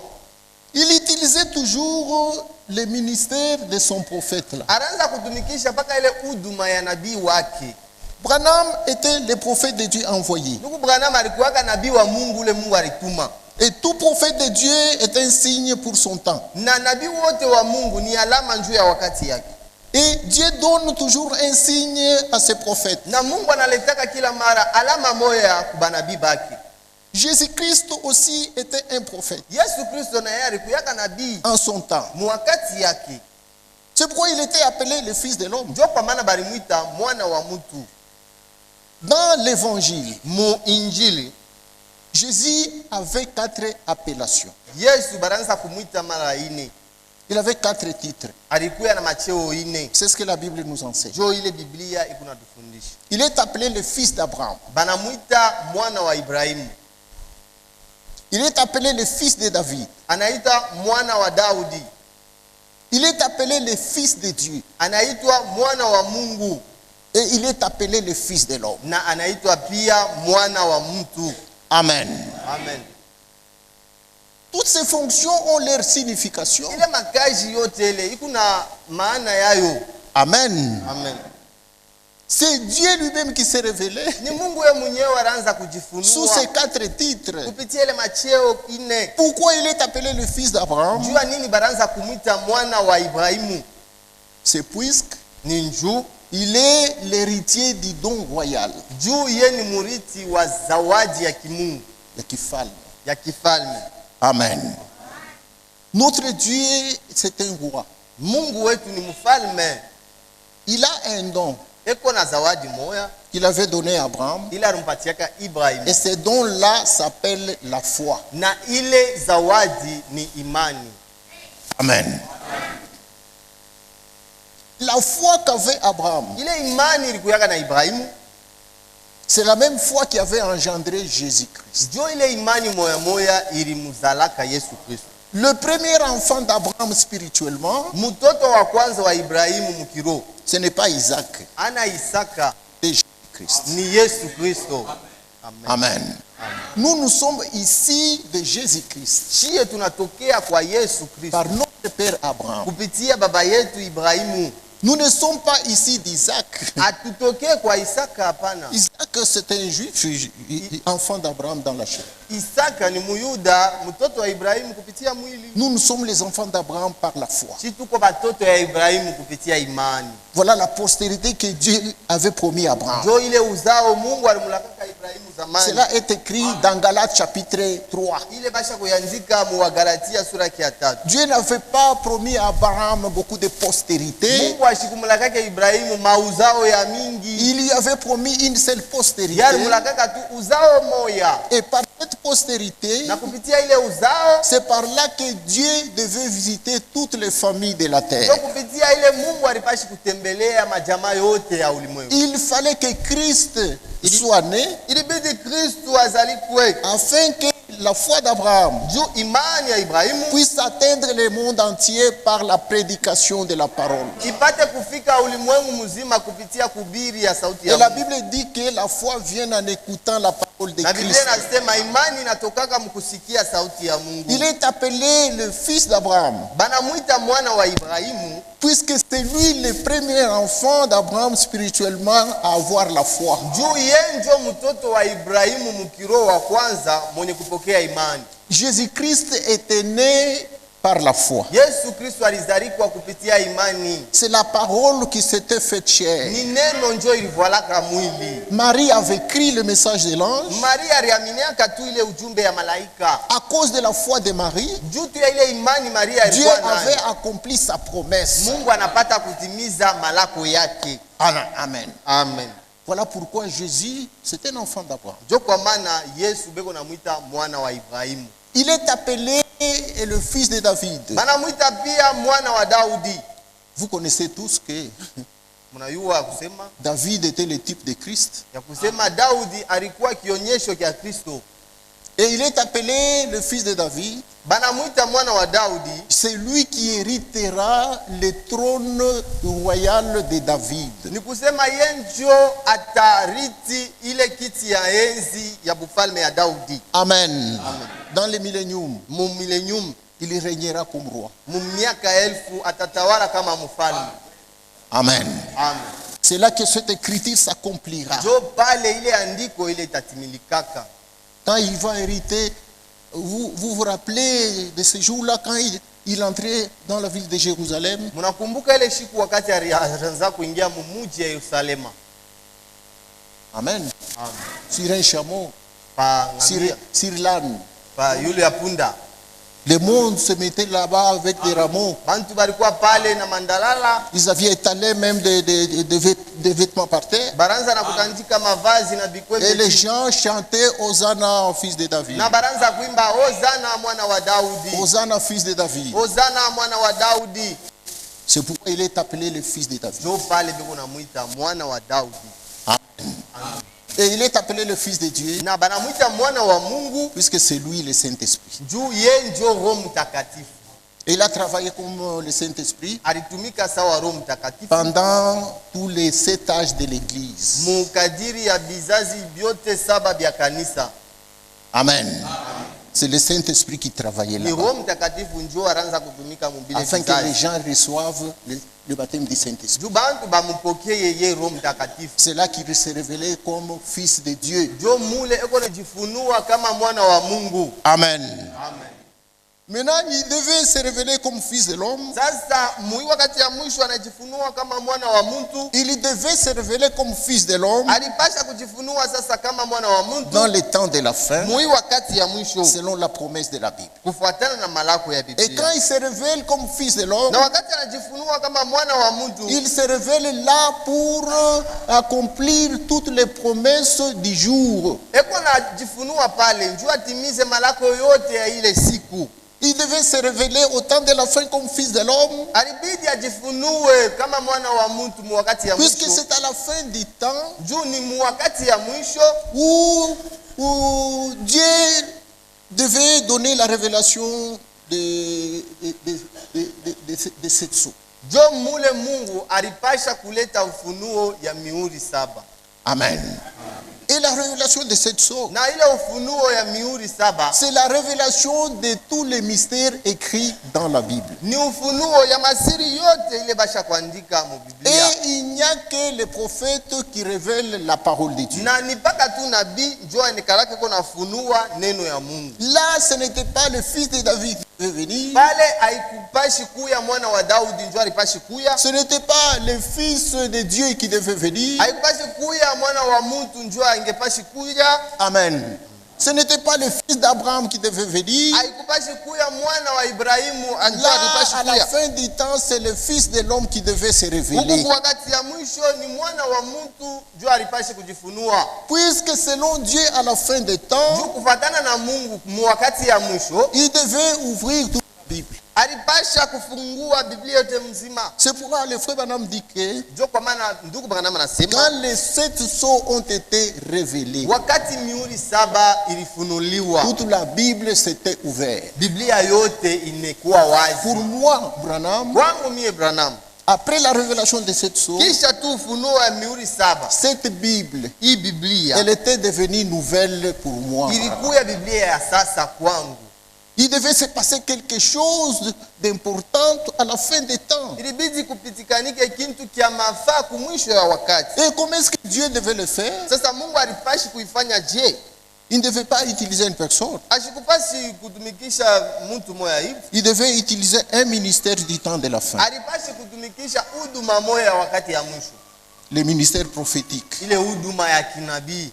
Il utilisait toujours le ministère de son prophète là. Aranza kutumikisha mpaka ile huduma ya nabii wake. Branham était le prophète de Dieu envoyé. Ndugu Branham alikuwaka nabii wa Mungu ule Mungu alituma. Et tout prophète de Dieu est un signe pour son temps. Na nabii wote wa Mungu ni alama njuu ya wakati yake. Et Dieu donne toujours un signe à ses prophètes. Na Mungu analetaka kila mara alama moya kwa nabii baki. Jésus-Christ aussi était un prophète Yesu Kristo na yeye alikuyaka nabii en son temps. mu wakati yake. C'est pourquoi il était appelé le fils de l'homme. Ndio kwa maana balimwita mwana wa mtu. Dans l'évangile, Mu injili Jésus avait 4 appellations. Yesu baranza kumwita mara ine. Il avait 4 titres. Alikuya na macheo ine. C'est ce que la Bible nous enseigne. Jo ile Biblia iko natufundisha. Il est appelé le fils d'Abraham. Banamwita mwana wa Ibrahimu. Il est appelé le fils de David. Anaita mwana wa Daudi. Il est appelé le fils de Dieu. Anaitwa mwana wa Mungu. Et il est appelé le fils de l'homme. Na anaitwa pia mwana wa mtu. Amen. Amen. Toutes ces fonctions ont leur signification. Ile makazi yote ile iko na maana yayo. Amen. Amen. C'est Dieu lui-même qui s'est révélé Ni Mungu yeye mwenyewe anaanza sous kujifunua ces 4 titres. kupitia ile macheo ine. Pourquoi il est appelé le fils d'Abraham? Jua nini baranza kumwita mwana wa Ibrahimu? C'est puisque Ni njuu il est l'héritier du don royal, juu ye ni murithi wa zawadi ya kimungu le kifalme. ya kifalme. Amen. Notre Dieu, c'est un roi. Mungu wetu ni mfalme. Il a un don Eko na zawadi moya qu'il avait donné à Abraham. ile alimpatiaka Ibrahimu, Et ces dons-là s'appellent la foi. na ile zawadi ni imani. Amen. La foi qu'avait Abraham, Ile imani ilikuyaka na Ibrahimu, c'est la même foi qui avait engendré Jésus-Christ. ndio ile imani moya moya ilimuzalaka Yesu Kristo. Le premier enfant d'Abraham spirituellement, Mtoto wa kwanza wa Ibrahimu mukiro ce n'est pas Isaac, ana Isaka, c'est Jésus-Christ. ni Yesu Kristo. Amen. Amen. Nous sommes ici de Jésus-Christ Shie tunatokea kwa Yesu Kristo par notre père Abraham. kupitia baba yetu Ibrahimu. Nous ne sommes pas ici d'Isaac. Hatutokee kwa Isaka, hapana. Isaac, c'est un juif, enfant d'Abraham dans la chair. Isaka ni Muyuda, mtoto wa Ibrahimu kupitia mwili. Nous sommes les enfants d'Abraham par la foi. Si tuko batoto ya Ibrahimu kupitia imani. Voilà la postérité que Dieu avait promis à Abraham. Ndio ile uzao Mungu alimulakaka Ibrahimu zamani. Cela est écrit dans Galates chapitre 3. Ile basha kuyanzika mu Galatia sura ya 3. Dieu n'avait pas promis à Abraham beaucoup de postérité. Mungu ashikumulakaka Ibrahimu mauzao ya mingi. Il lui avait promis une seule postérité. Yali mulakaka tu uzao moya. Et par cette postérité, Na kupitia ile uzao, c'est par là que Dieu devait visiter toutes les familles de la ndio terre. kupitia ile Mungu alipashi kutembelea majamaa yote ya ulimwengu. Il fallait que Christ soit né Ilibidi Kristo azalikwe afin que la foi d'Abraham juu imani ya Ibrahimu puisse atteindre le monde entier par la prédication de la parole. ipate kufika ulimwengu mzima kupitia kubiri ya sauti Et ya la Mungu. Bible dit que la foi vient en écoutant la parole de Na Biblia Christ. inasema imani inatokaka mkusikia sauti ya Mungu. Il est appelé le fils d'Abraham, Banamwita mwana wa Ibrahimu puisque c'est lui le premier enfant d'Abraham spirituellement à avoir la foi. juu ye njo mtoto wa Ibrahimu mkiroho wa kwanza mwenye kupokea imani. Jésus-Christ était né par la foi. Yesu Kristo alizalikwa kupitia imani. C'est la parole qui s'était faite chair. Ni neno njo ilivalaka mwili. Marie avait écrit le message de l'ange. Maria aliaminiaka tu ile ujumbe ya malaika. À cause de la foi de Marie, Juu tu ya ile imani Maria Dieu alikuwa avait nayo, accompli sa promesse. Mungu anapata kutimiza malako yake. Amen. Amen. Voilà pourquoi Jésus, c'est un enfant d'Abraham. Njo kwa maana Yesu beko namwita mwana wa Ibrahimu. Il est appelé le fils de David. Banamwita pia mwana wa Daudi. Vous connaissez tous que Mnayua kusema David était le type de Christ. ya kusema Daudi alikuwa kionyesho cha Kristo. Et il est appelé le fils de David. Banamwita mwana wa Daudi. C'est lui qui héritera le trône royal de David. Ni kusema yenjo atariti ile kiti ya enzi ya bufalme ya Daudi. Amen. Dans le millénium, Mu millennium, il régnera comme roi. mu miaka 1000 atatawala kama mfalme. Amen. Amen. C'est là que cette écriture s'accomplira. Jo pale ile andiko ile itatimilikaka. Quand il va hériter, vous rappelez de ce jour-là quand il entrait dans la ville de Jérusalem. Mnakumbuka ile siku wakati alianza kuingia mumuji ya Yerusalema. Amen. Amen. Sur un chameau, Pa ngamia, sur l'âne. pa yule ya punda. Le monde se mettait là-bas avec des rameaux. Bantu balikuwa pale na mandalala. Ils avaient étalé même des vêtements par terre. Baranza na kutandika mavazi na bikwembe. Et les chini. gens chantaient Hosanna, fils de David. Na baranza kuimba Hosana mwana wa Daudi. Hosanna, fils de David. Hosana mwana wa Daudi. C'est pourquoi il est appelé le fils de David. Jo pale biko namuita mwana wa Daudi. Et il est appelé le fils de Dieu, Na banamuita mwana wa Mungu puisque c'est lui le Saint-Esprit. juu ye njo Roho Mtakatifu. Et il a travaillé comme le Saint-Esprit Alitumika sawa Roho Mtakatifu pendant tous les 7 âges de l'Église. mukadiri ya bizazi vyote 7 vya kanisa. Amen. C'est le Saint-Esprit qui travaillait Ni là-bas, Roho Mtakatifu njo aranza kutumika mubile afin que les bizazi. gens reçoivent le baptême du Saint-Esprit. Juu bantu bamupokee yeye Roho Mtakatifu. C'est là qu'il se révélait comme fils de Dieu. Jo mule eko najifunua kama mwana wa Mungu. Amen. Amen. Maintenant, il devait se révéler comme fils de l'homme. Sasa wakati ya mwisho anajifunua kama mwana wa mtu. Il devait se révéler comme fils de l'homme Alipasha kujifunua sasa kama mwana wa mtu dans le temps de la fin, wakati ya mwisho selon la promesse de la Bible. kufuatana na malako ya Et Biblia. quand il se révèle comme fils de l'homme, Na wakati anajifunua kama mwana wa mtu, il se révèle là pour accomplir toutes les promesses du jour. eko anajifunua pale njoo atimize malako yote ya ile siku. Il devait se révéler au temps de la fin comme fils de l'homme, Alibidi ajifunue kama mwana wa mtu mwakati ya puisque mwisho. c'est à la fin du temps Juu ni mwakati ya mwisho où Dieu devait donner la révélation de cette sceau. jo mule Mungu alipasha kuleta ufunuo ya mihuri 7. Amen. Et la révélation de cette sceau, Na ile ufunuo ya mihuri 7 c'est la révélation de tous les mystères écrits dans la Bible. ni ufunuo ya masiri yote ile basha kuandika mu Biblia. Et il n'y a que les prophètes qui révèlent la parole de Dieu. Na ni mpaka tu nabii njo anikalake kona funua neno ya Mungu. Là, ce n'était pas le fils de David qui devait venir. Pale haikupashi kuya mwana wa Daudi njo alipashi kuya. Ce n'était pas le fils de Dieu qui devait venir. Haikupashi kuya mwana wa mtu njo ingepashi kuya. Amen. Ce n'était pas le fils d'Abraham qui devait venir. Haikupashi kuya mwana wa Ibrahimu njo Là, alipashi à la kuya. fin du temps, c'est le fils de l'homme qui devait se révéler. Huku wakati ya mwisho ni mwana wa mtu njo alipashi kujifunua. Puisque selon Dieu, à la fin des temps, Juu kufatana na Mungu mu wakati ya mwisho il devait ouvrir toute la Bible. alipasha kufungua Biblia yote mzima. C'est pourquoi le frère Branham dit que Njo kwa maana ndugu Branham anasema quand les 7 sceaux ont été révélés, wakati mihuri 7 ilifunuliwa, toute la Bible s'était ouverte. Biblia yote imekuwa wazi. Pour moi, Branham, Kwangu mie Branham, après la révélation de cette sceaux, kisha tu ufunuo ya mihuri 7, cette Bible, hii Biblia elle était devenue nouvelle pour moi. ilikuya Biblia ya sasa kwangu. Il devait se passer quelque chose d'important à la fin des temps. Ilibidi kupitikanike kintu kia mafaa kumwisho ya wakati. Et comment est-ce que Dieu devait le faire? Sasa Mungu alipashi kuifanya je? Il ne devait pas utiliser une personne. Ashikupasi kutumikisha mtu moya hivi. Il devait utiliser un ministère du temps de la fin. Alipashi kutumikisha huduma moya wakati ya mwisho. Le ministère prophétique. Ile huduma ya kinabii.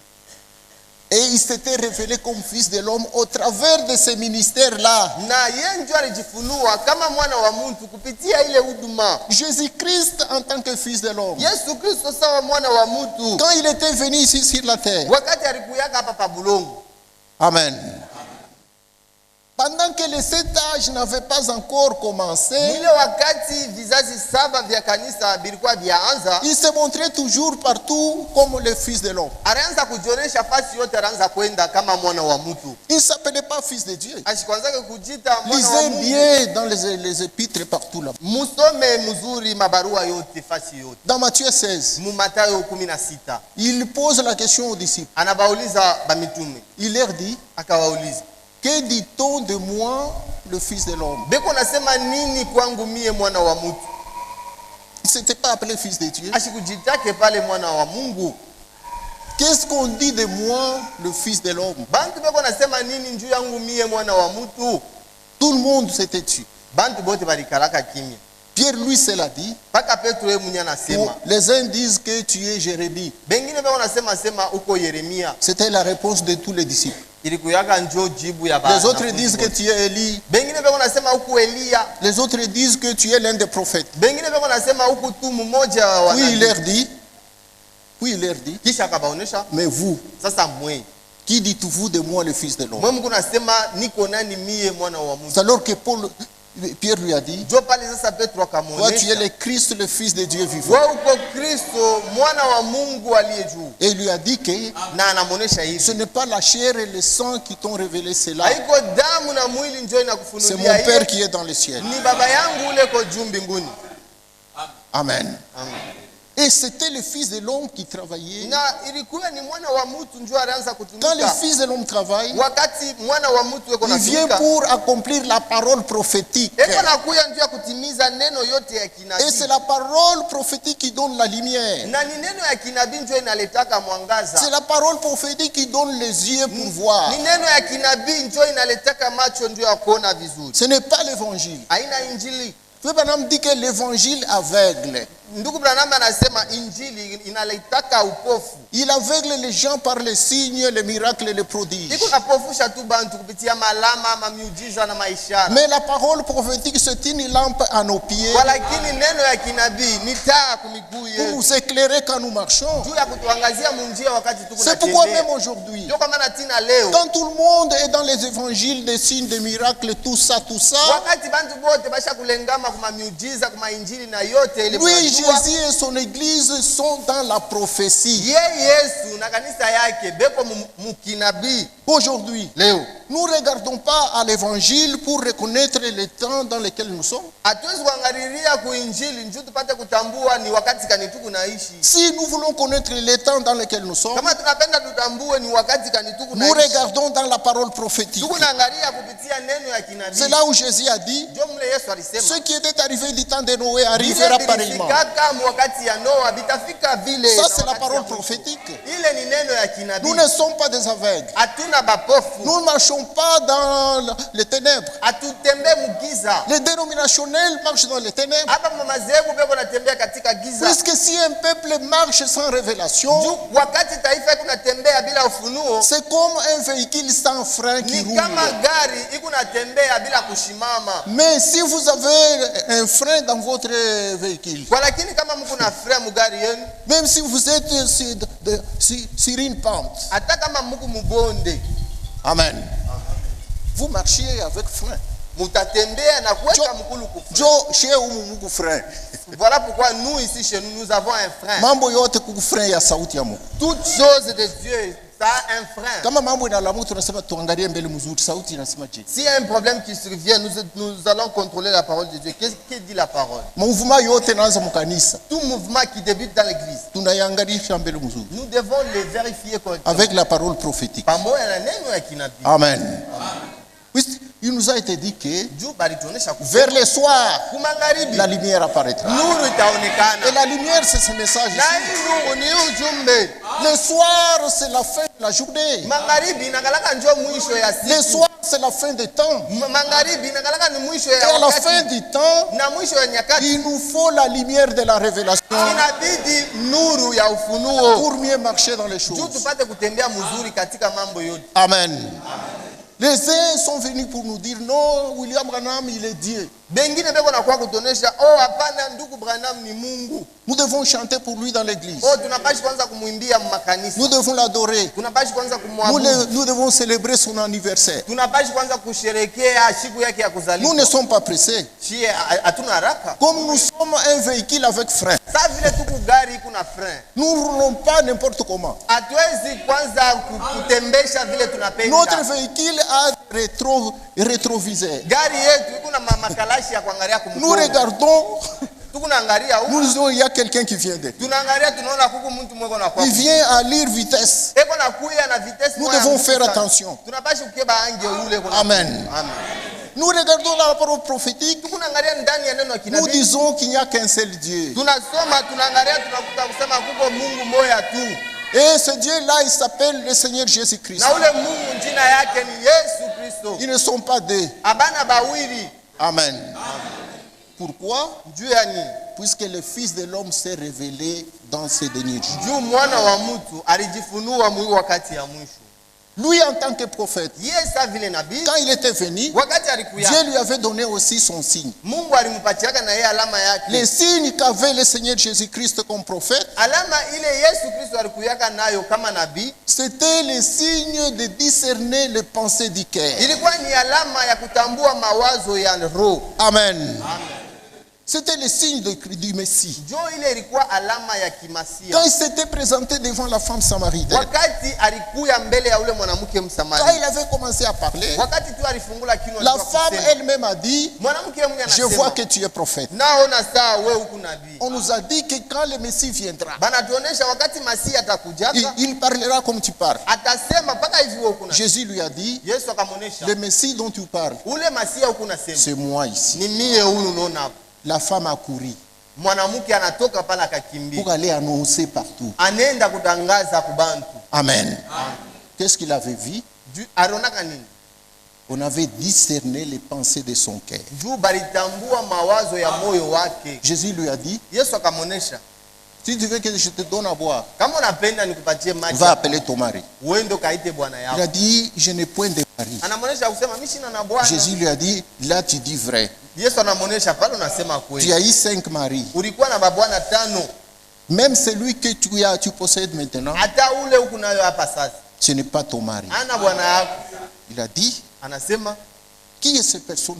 Et il s'était révélé comme fils de l'homme au travers de ce ministère-là. Na yeye ndio alijifunua kama mwana wa mtu kupitia ile huduma. Jésus-Christ en tant que fils de l'homme. Yesu Kristo sawa mwana wa mtu. Quand il était venu ici sur la terre. Wakati alikuyaka hapa pa bulongo. Amen. Pendant que les 7 âges n'avaient pas encore commencé, Ile wakati vizazi 7 vya kanisa bilikuwa vyaanza, il se montrait toujours partout comme le fils de l'homme. alianza kujionesha fasi yote, alianza kwenda kama mwana wa mtu. Il ne s'appelait pas fils de Dieu. Ashikwanzake kujita mwana wa Lisez Mungu. bien dans les épîtres partout là. Musome mzuri mabarua yote fasi yote. Dans Matthieu 16, Mu Mathayo 16 il pose la question aux disciples. anabauliza bamitume, Il leur dit, akawauliza, que dit-on de moi, le fils de l'homme? beko nasema nini kwangu mie mwana wa mtu? Il ne s'était pas appelé fils de Dieu. Ashikujitake pale mwana wa Mungu. Qu'est-ce qu'on dit de moi, le fils de l'homme? Bantu beko nasema nini njuu yangu mie mwana wa mtu? Tout le monde s'était tué. Bantu bote balikalaka kimya. Pierre lui se l'a dit. Paka Petro yeye mwenye anasema. Les uns disent que tu es Jérémie. Bengine beko nasema sema uko Yeremia. C'était la réponse de tous les disciples. Ilikuyaka njoo jibu ya Les autres disent que tu es Élie. Bengine beko nasema uko Elia. Les autres disent que tu es l'un des prophètes. Bengine beko nasema uko tu mmoja wa Puis il leur nabii. dit, Kisha akabaonesha, mais vous, sasa mwe. qui dites-vous de moi, le fils de l'homme? Mwe mko nasema niko nani mie mwana wa mtu? C'est alors que Pierre lui a dit, Njoo pale sasa Petro toi tu es akamuonesha. le Christ, le fils de Dieu vivant. Wewe uko Kristo mwana wa Mungu aliye juu. Et il lui a dit que Na anamuonesha ce hivi. n'est pas la chair et le sang qui t'ont révélé cela. Haiko damu na mwili njoo C'est inakufunulia mon hiyo. Père qui est dans le ciel. Ni baba yangu ule ko juu mbinguni. Amen. Amen. Et c'était le Fils de l'homme qui travaillait. na ilikuwa ni mwana wa mtu ndio alianza Quand le kutumika. Fils de l'homme travaille, Wakati mwana wa mtu yuko il vient natumika, pour accomplir la parole prophétique. eko nakuya ndio ya kutimiza neno yote ya Et kinabii. c'est la parole prophétique qui donne la lumière. Na ni neno ya kinabii ndio inaletaka mwangaza. C'est la parole prophétique qui donne les yeux pour voir. Ni neno ya kinabii ndio inaletaka macho ndio ya kuona vizuri. Ce n'est pas l'évangile. Haina injili. Frère Branham dit que l'évangile aveugle. Ndugu Branham anasema injili inaletaka upofu. Il aveugle les gens par les signes, les miracles et les prodiges. Iko napofusha tu bantu kupitia malama, mamiujiza na maishara. Mais la parole prophétique, c'est une lampe à nos pieds Walakini neno ya kinabii ni taa kumiguu pour yetu. nous éclairer quand nous marchons. Juu ya kutuangazia munjia wakati tuko C'est pourquoi natembea. même aujourd'hui, Ndio kwa maana tina leo quand tout le monde est dans les évangiles, des signes, des miracles, tout ça, wakati bantu bote basha kulengama kuma miujiza kuma injili na yote ile lui, mnajua, Jésus et son église sont dans la prophétie. ye Yesu na kanisa yake beko mukinabii. Aujourd'hui, Leo nous ne regardons pas à l'évangile pour reconnaître les temps dans lesquels nous sommes. hatuwezi kuangalilia kuinjili njoo tupate kutambua ni wakati kani tuko naishi. Si nous voulons connaître les temps dans lesquels nous sommes, Kama tunapenda tutambue ni wakati kani tuko nous naishi, regardons dans la parole prophétique. tuko naangalia kupitia neno ya kinabii. C'est là où Jésus a dit, Ndio mle Yesu alisema ce qui était arrivé du temps de Noé arrivera pareillement. kaka wakati ya Noa bitafika vile. Ça, na c'est la wakati parole ya mwisho. prophétique. Ile ni neno ya kinabii. Nous ne sommes pas des aveugles. Hatuna bapofu. Nous ne marchons pas dans les ténèbres. Hatutembee mugiza. Les dénominationnels marchent dans les ténèbres. Hapa mazehebu beko natembea katika giza. Puisque si un peuple marche sans révélation, Juu wakati taifa iko natembea bila ufunuo, c'est comme un véhicule sans frein qui ni roule. kama gari iko natembea bila kushimama. Mais si vous avez un frein dans votre véhicule, Kwa lakini kama mko na frein mugari yenu, même si vous êtes sur une pente, hata kama mko mubonde, amen, vous marchez avec frein. mutatembea na kuweka Jo- mkulu kufu. Jo chez umumu frein. Voilà pourquoi nous ici chez nous avons un frein. Mambo yote kufrein ya sauti ya Mungu. Toute chose de Dieu, ça a un frein. Kama mambo inalamu tunasema tuangalie mbele mzuri, sauti inasema je. S'il y a un problème qui survient, nous allons contrôler la parole de Dieu. Qu'est-ce que dit la parole? Mouvement yote naanza mkanisa. Tout mouvement qui débute dans l'église, Tunaiangalia mbele mzuri nous devons les vérifier correctement. avec la parole prophétique. Pamoja na neno ya kinabii. Amen. Oui, il nous a été dit que Juu balituonesha vers le soir, kumagharibi la lumière apparaîtra. nuru Et itaonekana. la lumière, c'est ce message Na ici. hii nuru ni ujumbe. Le soir, c'est la fin de la journée. Magharibi inakalaka njo mwisho ya Le siku. soir, c'est la fin des temps. Magharibi inakalaka ni mwisho Et ya à la fin wakati. du temps, Na mwisho ya nyakati il nous faut la lumière de la révélation inabidi nuru ya ufunuo. pour mieux marcher dans les Juu choses. tupate kutembea mzuri katika mambo yote. Amen. Les uns sont venus pour nous dire non, William Branham, il est Dieu. Bengine beko na kwa kutonesha, oh hapana ndugu Branham ni Mungu. Nous devons chanter pour lui dans l'église. Oh tunapashi kwanza kumwimbia makanisa. Nous devons l'adorer. Tunapashi kwanza kumwabudu. Nous devons célébrer son anniversaire. Tunapashi kwanza kusherekea siku yake ya Nous kuzaliwa. ne sommes pas pressés. Shie hatuna haraka. Comme nous sommes un véhicule avec frein, Sasa vile tuku gari kuna frein. nous ne roulons pas n'importe comment. Hatuwezi kwanza kutembesha vile tunapenda. Notre véhicule a rétroviseur. Gari yetu iko na makalashi ya kuangalia Nous kumgongo. regardons, Tuko naangalia huko. nous disons il y a quelqu'un qui vient d'être. Tunaangalia tunaona kuku mtu mweko na kwa. Il vient à lire vitesse. Eko na kuya na vitesse Nous moya devons nguvu faire sana. attention. Tunapashi kukeba ange ule kuna. Amen. Amen. Nous regardons la parole prophétique. Tuko naangalia ndani ya neno ya Nous kinabii. disons qu'il n'y a qu'un seul Dieu. Tunasoma tunaangalia tunakuta kusema kuko Mungu moya tu. Et ce Dieu-là, il s'appelle le Seigneur Jésus-Christ. Na ule Mungu jina yake ni Yesu Kristo. Ils ne sont pas deux. Abana bawili. Amen. Pourquoi? Juu ya nini? Puisque le Fils de l'homme s'est révélé dans ces derniers jours. Juu mwana wa mtu alijifunua wakati ya mwisho. Lui, en tant que prophète, Yesa vile nabii quand il était venu, wakati alikuya Dieu lui avait donné aussi son signe. Mungu alimpatiaka na yeye alama yake. Les signes qu'avait le Seigneur Jésus-Christ comme prophète, Alama ile Yesu Kristo alikuyaka nayo kama nabii c'était les signes de discerner les pensées du cœur. ilikuwa ni alama ya kutambua mawazo ya roho. Amen. C'était le signe du Messie. njo ile ilikuwa alama ya kimasia. Quand il s'était présenté devant la femme samaritaine, Wakati alikuya mbele ya ule mwanamke quand Msamaria, il avait commencé à parler, wakati tu alifungula kinywa la alijua femme kusema. elle-même a dit, Mwanamke mwenye je vois anasema, que tu es prophète. naona saa wewe huku nabii. On nous a dit que quand le Messie viendra, Banatuonesha wakati Masia atakujaka, il parlera comme tu parles. atasema mpaka hivi wewe huku nabii. Jésus lui a dit, Yesu akamuonesha, le Messie dont tu parles, ule Masia huku nasema, c'est moi ici. ni mie huyu unaona hapo. La femme a couru Mwanamke anatoka pale akakimbia. pour aller annoncer partout. Anaenda kutangaza kubantu. Amen. Qu'est-ce qu'il avait vu? Aronaka nini? On avait discerné les pensées de son cœur. Juu balitambua mawazo ya moyo wake. Jésus lui a dit, Yesu akamuonesha, si tu veux que je te donne à boire, kama unapenda nikupatie maji, va appeler ton mari. uende kaite bwana Il yako. a dit, je n'ai point de mari. Anamuonesha kusema mimi sina na bwana. Jésus lui a dit, là tu dis vrai. Yesu anamuonesha pale unasema Tu kweli. as eu 5 maris. Ulikuwa na babwana 5. Même celui que tu possèdes maintenant, Hata ule huku nayo hapa sasa. ce n'est pas ton mari. Ana bwana yako. Il a dit, Anasema, qui est cette personne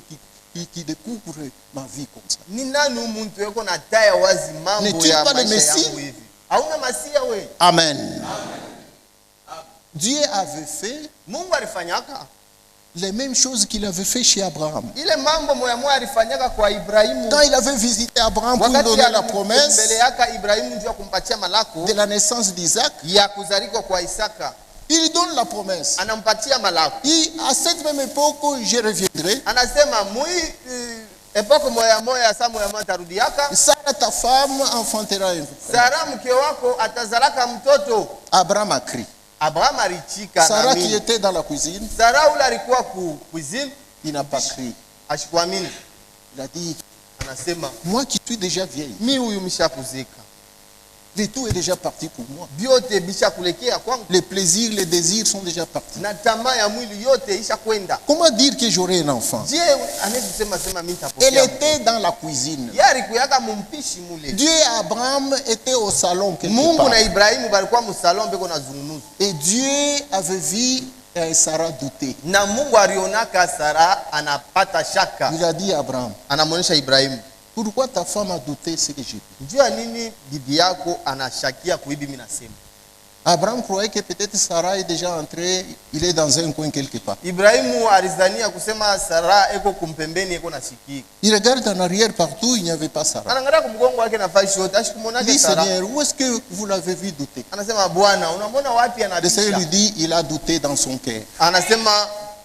qui découvre ma vie comme ça? ni nani umuntu yuko na taya wazi mambo N'est-il ya pas le maisha Messie? yangu hivi? Hauna masia we. Amen. Dieu avait fait Mungu alifanyaka les mêmes choses qu'il avait fait chez Abraham. ile mambo moya moya alifanyaka kwa Ibrahimu. Quand il avait visité Abraham pour lui Wakati donner la mbele promesse yaka Ibrahimu ndio kumpatia malako de la naissance d'Isaac, ya kuzalikwa kwa Isaka, il donne la promesse. anampatia malako. À cette même époque, je reviendrai. Anasema mui epoke moya moya saa moya moya tarudiaka. Sarah, ta femme, enfantera un frère. Sara mke wako atazalaka mtoto. Abraham a crié. Abraham alichika Sarah na qui mimi. était dans la cuisine, Sara ule alikuwa ku cuisine, il n'a pas crié. ashikuamini. Il a dit, Anasema moi qui suis déjà vieille, mi huyu mshakuzika. le tout est déjà parti pour moi. Vyote bishakulekea kwangu. Les plaisirs, les désirs sont déjà partis. Na tamaa ya mwili yote ishakwenda. Comment dire que j'aurai un enfant? Je, anasema sema mimi Elle nitapokea. était dans la cuisine. Yari kuyaka mumpishi mule. Dieu et Abraham étaient au salon quelque Mungu part. na Ibrahimu balikuwa musalon beko na zungumuzo. Et Dieu avait vu Sarah douter. Na Mungu alionaka Sara anapata shaka. Il a dit à Abraham, Anamuonesha Ibrahimu, pourquoi ta femme a douté ce que j'ai dit? njua nini bibi yako anashakia kuibi mimi nasema. Abraham croyait que peut-être Sarah est déjà entrée, il est dans un coin quelque part. Ibrahimu alizania kusema Sara eko kumpembeni eko nasikia. Il regarde en arrière partout, il n'y avait pas Sarah. Anaangalia kumgongo wake na fashi yote Il ashikumonake dit, Sara. Seigneur, où est-ce que vous l'avez vu douter? Anasema Bwana, unamwona wapi Le Seigneur lui anabisha? dit, il a douté dans son cœur. Anasema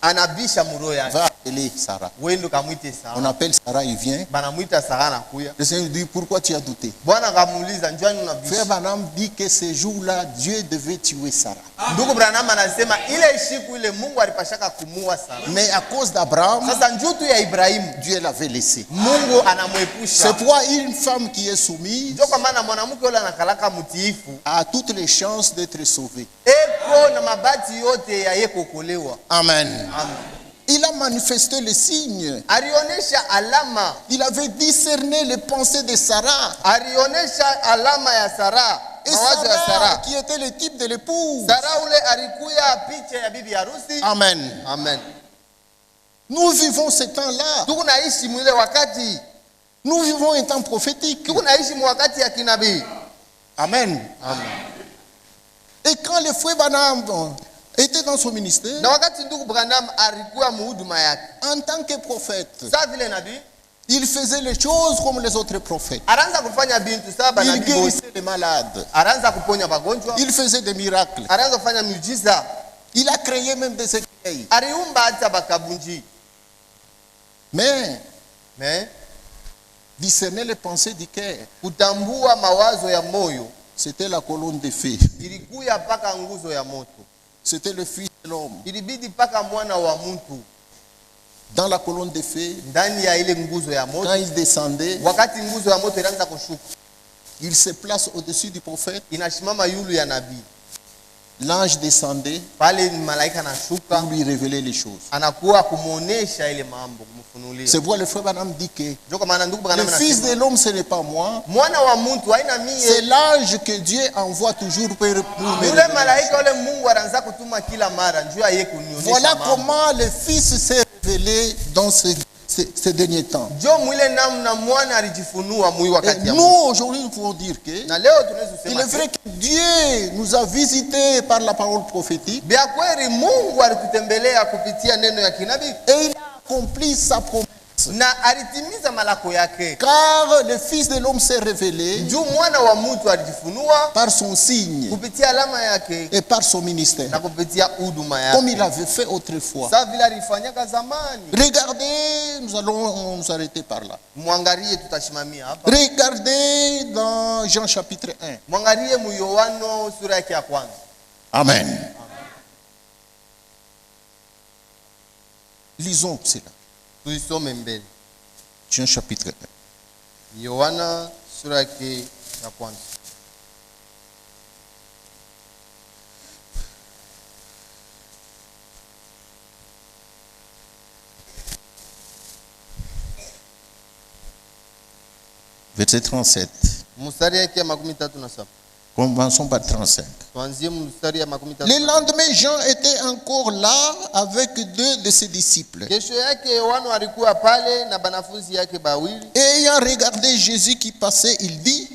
anabisha muroho yake. Va appeler Sarah. Wendo kamwite On Sara. appelle Sarah, il vient. Banamwita Sara anakuya. Le Seigneur lui dit, pourquoi tu as douté? Bwana kamuuliza njua nini Frère unabisha? Branham dit que ce jour-là, Dieu devait tuer Sarah. Ndugu Branham anasema ile siku ile Mungu alipashaka kumua Sara. Mais à cause d'Abraham, Sasa njutu ya Ibrahimu Dieu l'avait laissé. Mungu C'est anamwepusha. pourquoi une femme qui est soumise Ndio kwa maana mwanamke yule anakalaka mtiifu a toutes les chances d'être sauvée. eko na mabati yote ya yeye kuokolewa. Amen. Amen. Il a manifesté le signe. Alionesha alama, Il avait discerné les pensées de Sarah. alionesha alama ya Sara, Et mawazo ya Sarah, Sara. qui était le type de l'épouse. Sara ule alikuya picha ya bibi harusi. Amen. Amen. Nous vivons ce temps-là. Tuko naishi mwile wakati, Nous vivons un temps prophétique. tuko naishi mwakati ya kinabii. Amen. Amen. Et quand le frère Branham était dans son ministère, Na wakati ndugu Branham alikuwa muhuduma yake, en tant que prophète, saa vile nabii il faisait les choses comme les autres prophètes. anaanza kufanya bintu saba Il nabii wote. guérissait les malades. Anaanza kuponya magonjwa, Il faisait des miracles. anaanza kufanya miujiza, Il a créé même des écueils. aliumba hata bakabunji. Mais Me discerner les pensées du cœur, kutambua mawazo ya moyo c'était la colonne de feu. ilikuya mpaka nguzo ya moto, C'était le Fils de l'homme. ilibidi mpaka mwana wa mtu Dans la colonne de feu, ndani ya ile nguzo ya quand moto. il descendait, Wakati nguzo ya moto inaanza kushuka, il se place au-dessus du prophète. inashimama yulu ya nabii L'ange descendait pale, malaika anashuka, pour lui révéler les choses. anakuwa kumuonesha ile mambo, kumfunulia. C'est pourquoi le frère Branham dit que Ndio kwa maana ndugu le Branham Fils anasema de l'homme, ce n'est pas moi. mwana wa mtu haina C'est mie, l'ange que Dieu envoie toujours pour me yule révéler. malaika yule Mungu anaanza kutuma kila mara njoo yeye kunionyesha Voilà mambo. comment le Fils s'est révélé dans ces derniers temps. njo mwile namna mwana alijifunua mwi Et wakati ya nous, mwisho. aujourd'hui, nous pouvons dire que Na leo tunaweza il kusema est vrai que Dieu nous a visités par la parole prophétique bia kweli Mungu alitutembelea kupitia neno ya kinabii et il a accompli sa promesse. na alitimiza malako yake. Car le Fils de l'homme s'est révélé Juu mwana wa mtu alijifunua par son signe kupitia alama yake et par son ministère, na kupitia huduma comme yake. il avait fait autrefois. Sasa vile alifanyaka zamani. Regardez, nous allons nous arrêter par là. Mwangalie, tutashimamia hapa. Regardez dans Jean chapitre 1. Mwangalie mu Yohano sura yake ya kwanza. Amen. Lisons cela. Tuisome mbele. Jean chapitre 1. Yohana sura yake ya kwanza. Verset 37. Mstari yake ya 37. Commençons par 35. Tuanzie mstari ya 37. Le lendemain, Jean était encore là avec 2 de ses disciples. Kesho yake Yohana alikuwa pale na banafunzi yake bawili. Et ayant regardé Jésus qui passait, il dit,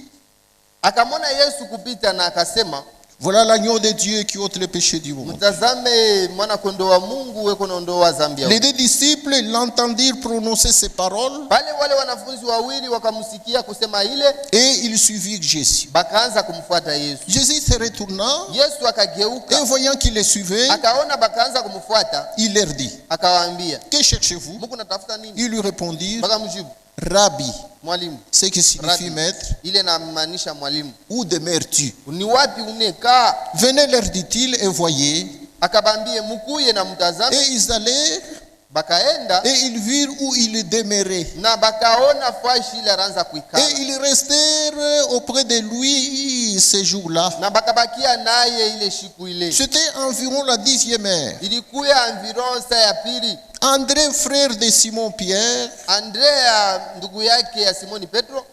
Akamwona Yesu kupita na akasema, voilà l'agneau de Dieu qui ôte le péché du monde. mtazame mwana kondoo wa Mungu weko naondoa dhambi ya Les ulimwengu. 2 disciples l'entendirent prononcer ces paroles Pale wale wanafunzi wawili wakamsikia kusema ile, et ils suivirent Jésus. bakaanza kumfuata Yesu. Jésus se retourna Yesu et akageuka, voyant qu'ils les suivaient, akaona bakaanza kumfuata, il leur dit, akawaambia, que cherchez-vous? Mungu natafuta nini? Ils lui répondirent, Bakamjibu, Rabbi, mwalimu. ce qui signifie Rabbi. maître, Ile namaanisha mwalimu. où demeures-tu? Ni wapi unekaa? Venez, leur dit-il, et voyez. Akabambie mukuye na mtazame. Et ils allèrent Bakaenda et ils virent où il demeurait. na bakaona fashi ile anaanza kuikala. Et ils restèrent auprès de lui ces jours-là. Na bakabakia naye ile siku ile. C'était environ la 10e heure. Ilikuya environ saa ya pili. André, frère de Simon Pierre, Andrea ndugu yake ya Simoni Petro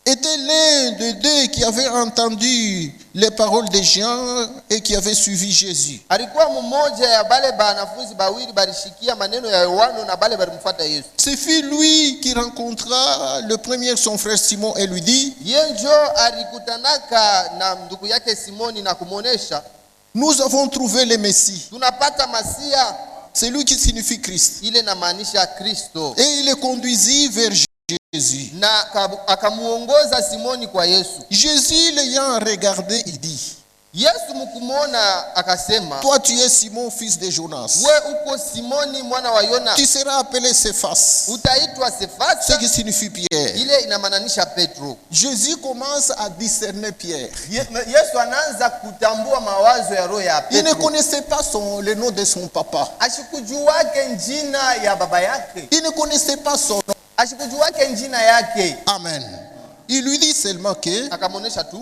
était l'un des 2 qui avait entendu les paroles de Jean et qui avait suivi Jésus. alikuwa mmoja ya bale banafunzi bawili balishikia maneno ya Yohana na bale balimfuata Yesu. Ce fut lui qui rencontra le premier son frère Simon et lui dit, Yenjo alikutanaka na ndugu yake Simoni na kumuonesha, nous avons trouvé le Messie, tunapata Masia, celui qui signifie Christ. ile namaanisha Kristo. Et il le conduisit vers Jésus. Na akamuongoza Simoni kwa Yesu. Jésus l'ayant regardé, il dit, Yesu mkumwona akasema, toi tu es Simon, fils de Jonas. we uko Simoni mwana wa Yona, Tu seras appelé Cephas, utaitwa ce Sefasa, qui signifie Pierre. ile inamaanisha Petro. Jésus commence à discerner Pierre. Yesu anaanza kutambua mawazo ya roho ya Il ne Petro. connaissait pas le nom de son papa. Ashikujuwake njina ya baba yake, Il ne connaissait pas son nom. ashikujuwake njina yake. Amen. Il lui dit seulement que Akamuonesha tu,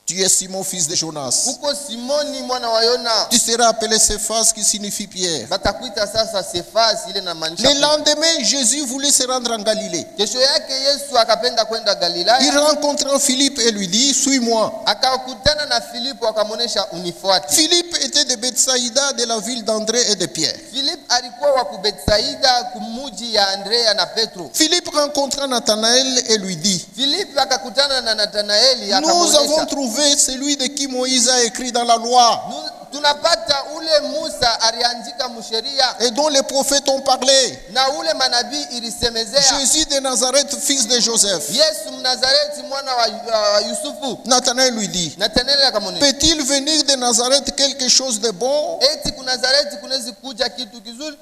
tu es Simon, fils de Jonas. uko Simoni mwana wa Yona, Tu seras appelé Cephas, qui signifie Pierre. batakuita sasa Sefasi, ile inamaanisha Le Petro. lendemain, Jésus voulait se rendre en Galilée. Kesho yake Yesu akapenda kwenda Il Galilaya, rencontra Philippe et lui dit, suis-moi. akakutana na Filipo akamuonesha unifuate. Philippe était de Bethsaïda, de la ville d'André et de Pierre. Philip alikuwa wa Kubetsaida kumuji ya Andrea na Petro. Philippe rencontra Nathanaël et lui dit, Philip akakutana na Nathanaeli nous avons akamuonesha, trouvé celui de qui Moïse a écrit dans la loi tunapata ule Musa aliandika msheria et dont les prophètes ont parlé. na ule manabii ilisemezea. Jésus de Nazareth, fils de Joseph. Yesu Mnazareti mwana wa Yusufu. Nathanaël lui dit, Nathanaeli akamuonesha, peut-il venir de Nazareth quelque chose de bon? eti ku Nazareti kunaweza kuja kitu kizuri?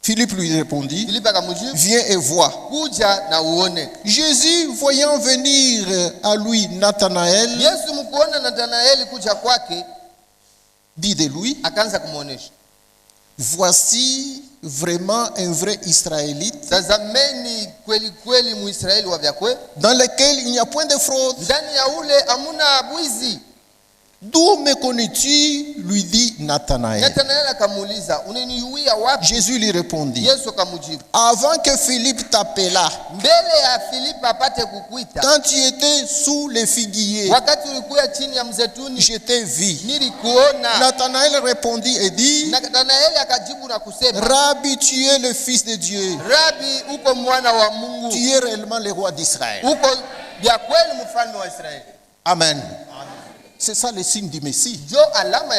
Philippe lui répondit, Filipo akamjibu, viens et vois. kuja na uone. Jésus, voyant venir à lui Nathanaël, Yesu mkuona Nathanaeli kuja kwake, dit de lui, akaanza kumuonesha, voici vraiment un vrai Israélite tazameni kweli kweli Muisraeli wa vyakwe, dans lequel il n'y a point de fraude. ndani ya ule hamuna bwizi. D'où me connais-tu? Lui dit Nathanaël. Nathanael akamuuliza, unaniuia wapi? Jésus lui répondit, Yesu akamujibu, avant que Philippe t'appela, mbele ya Filipo apate kukuita, quand tu étais sous les figuiers, wakati ulikuwa chini ya mzetuni, je t'ai vu. nilikuona. Nathanaël répondit et dit, Nathanaeli akajibu na kusema, Rabbi, tu es le Fils de Dieu. Rabi, uko mwana wa Mungu, Tu es réellement le roi d'Israël. uko vya kweli mfalme wa Israeli. Amen. C'est ça le signe du Messie. Jo alama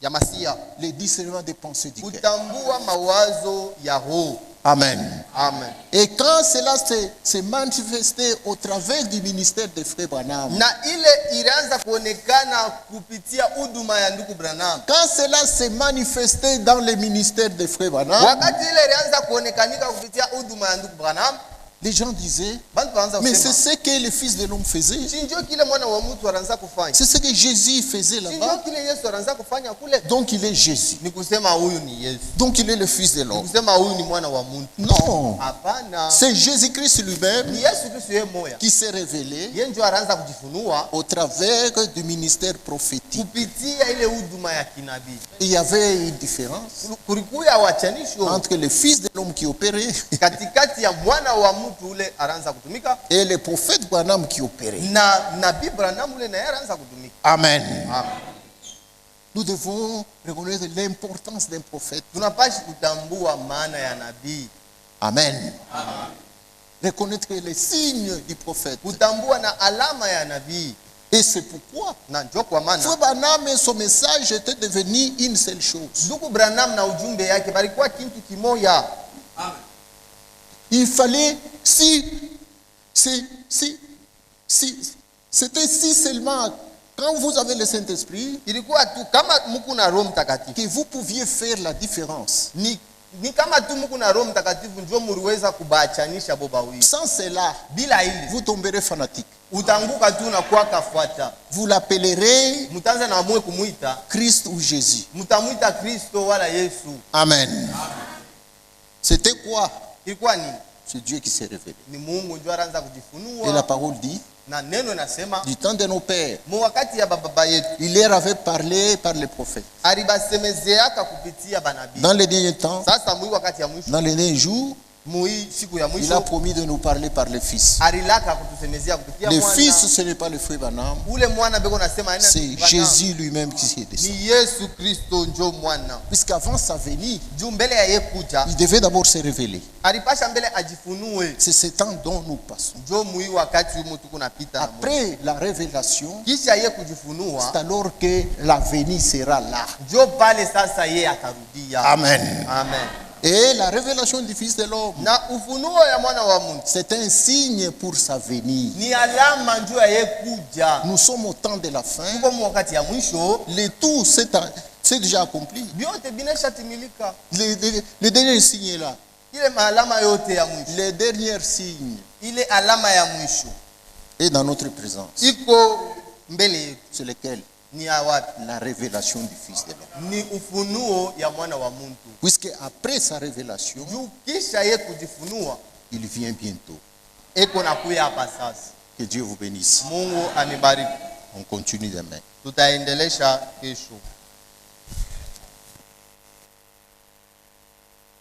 ya Masia, Le discernement des pensées du cœur. kutambua mawazo ya roho. Amen. Amen. Et quand cela s'est manifesté au travers du ministère de Frère Branham, Na ile ilianza kuonekana kupitia huduma ya ndugu Branham. quand cela s'est manifesté dans le ministère de Frère Branham, Wakati ile ilianza kuonekanika kupitia huduma ya ndugu Branham, les gens disaient, bantu wanaanza mais c'est kusema, ce que le Fils de l'homme faisait. si ndio kile mwana wa mtu anaanza kufanya. C'est ce que Jésus faisait Si ndio là-bas. kile Yesu anaanza kufanya kule. Donc il est Jésus. Ni kusema huyu ni Yesu. Donc il est le Fils de Ni l'homme. kusema huyu ni mwana wa mtu. Non. Hapana. C'est Jésus-Christ lui-même Ni Yesu Kristo yeye moya. qui s'est révélé Yeye ndio anaanza kujifunua au travers du ministère prophétique. kupitia ile huduma ya kinabii. Il y avait une différence Kulikuwa wachanisho entre le Fils de l'homme qui opérait katikati ya mwana wa mtu ule anaanza kutumika et le prophète Branham qui opérait. na nabii Branham ule naye anaanza kutumika. Amen. Amen. Nous devons reconnaître l'importance d'un prophète. Tunapashi kutambua maana ya nabii. Amen. Reconnaître les signes du prophète. Kutambua na alama ya nabii. Et c'est pourquoi Na ndio kwa maana Frère Branham et son message était devenu une seule chose. ndugu Branham na ujumbe yake balikuwa kitu kimoya. Il fallait, c'était si seulement quand vous avez le Saint-Esprit Ilikuwa tu kama mko na Roho Mtakatifu. que vous pouviez faire la différence. Ni kama tu mko na Roho Mtakatifu ndio mliweza kubachanisha boba wili. Sans cela, Bila hili vous tomberez fanatique. utanguka tu na kuwa kafuata. Vous l'appellerez Mtaanza na mwe kumuita, Christ ou Jésus. mtamuita Kristo wala Yesu. Amen. C'était quoi? Ilikuwa nini? C'est Dieu qui s'est révélé. Ni Mungu ndio anaanza Et la kujifunua. parole dit, Na neno nasema du temps de nos pères, mu wakati ya baba yetu il leur avait parlé par les prophètes. alibasemezeaka kupitia banabii. Dans les derniers temps, Sasa mwi wakati ya mwisho, dans les derniers jours, mwi siku ya il a mwisho promis de nous parler par le Fils. alilaka kutusemezea kupitia Le mwana. Fils, ce n'est pas le Frère Branham, Ule mwana beko nasema aina c'est Branham. Jésus lui-même qui s'est descendu. Ni Yesu Kristo njo mwana. Puisqu'avant sa venue, Juu mbele ya yeye kuja il devait d'abord se révéler. alipasha mbele ajifunue. C'est ce temps dont nous passons. Njo mwi wakati humu tuko napita na Mungu. Après la révélation, Kisha yeye kujifunua, c'est alors que la venue sera là. njo pale sasa yeye atarudia. Amen. Amen. Et la révélation du Fils de l'homme, Na ufunuo ya mwana wa Mungu c'est un signe pour sa venue. ni alama njo ya yeye kuja. Nous sommes au temps de la fin. Tuko mu wakati ya mwisho, Le tout, c'est déjà accompli. vyote bineshatimilika. Le dernier signe est là. Ile maalama yote ya mwisho, Les derniers signes ile alama ya mwisho est dans notre présence. iko mbele yetu. C'est lequel? Ni ya wapi? La révélation du Fils de l'homme. Ni ufunuo ya mwana wa Mungu. Puisque après sa révélation, Juu kisha yeye kujifunua, il vient bientôt. eko nakuya hapa sasa. Que Dieu vous bénisse. Mungu anibariki. On continue demain. Tutaendelesha kesho.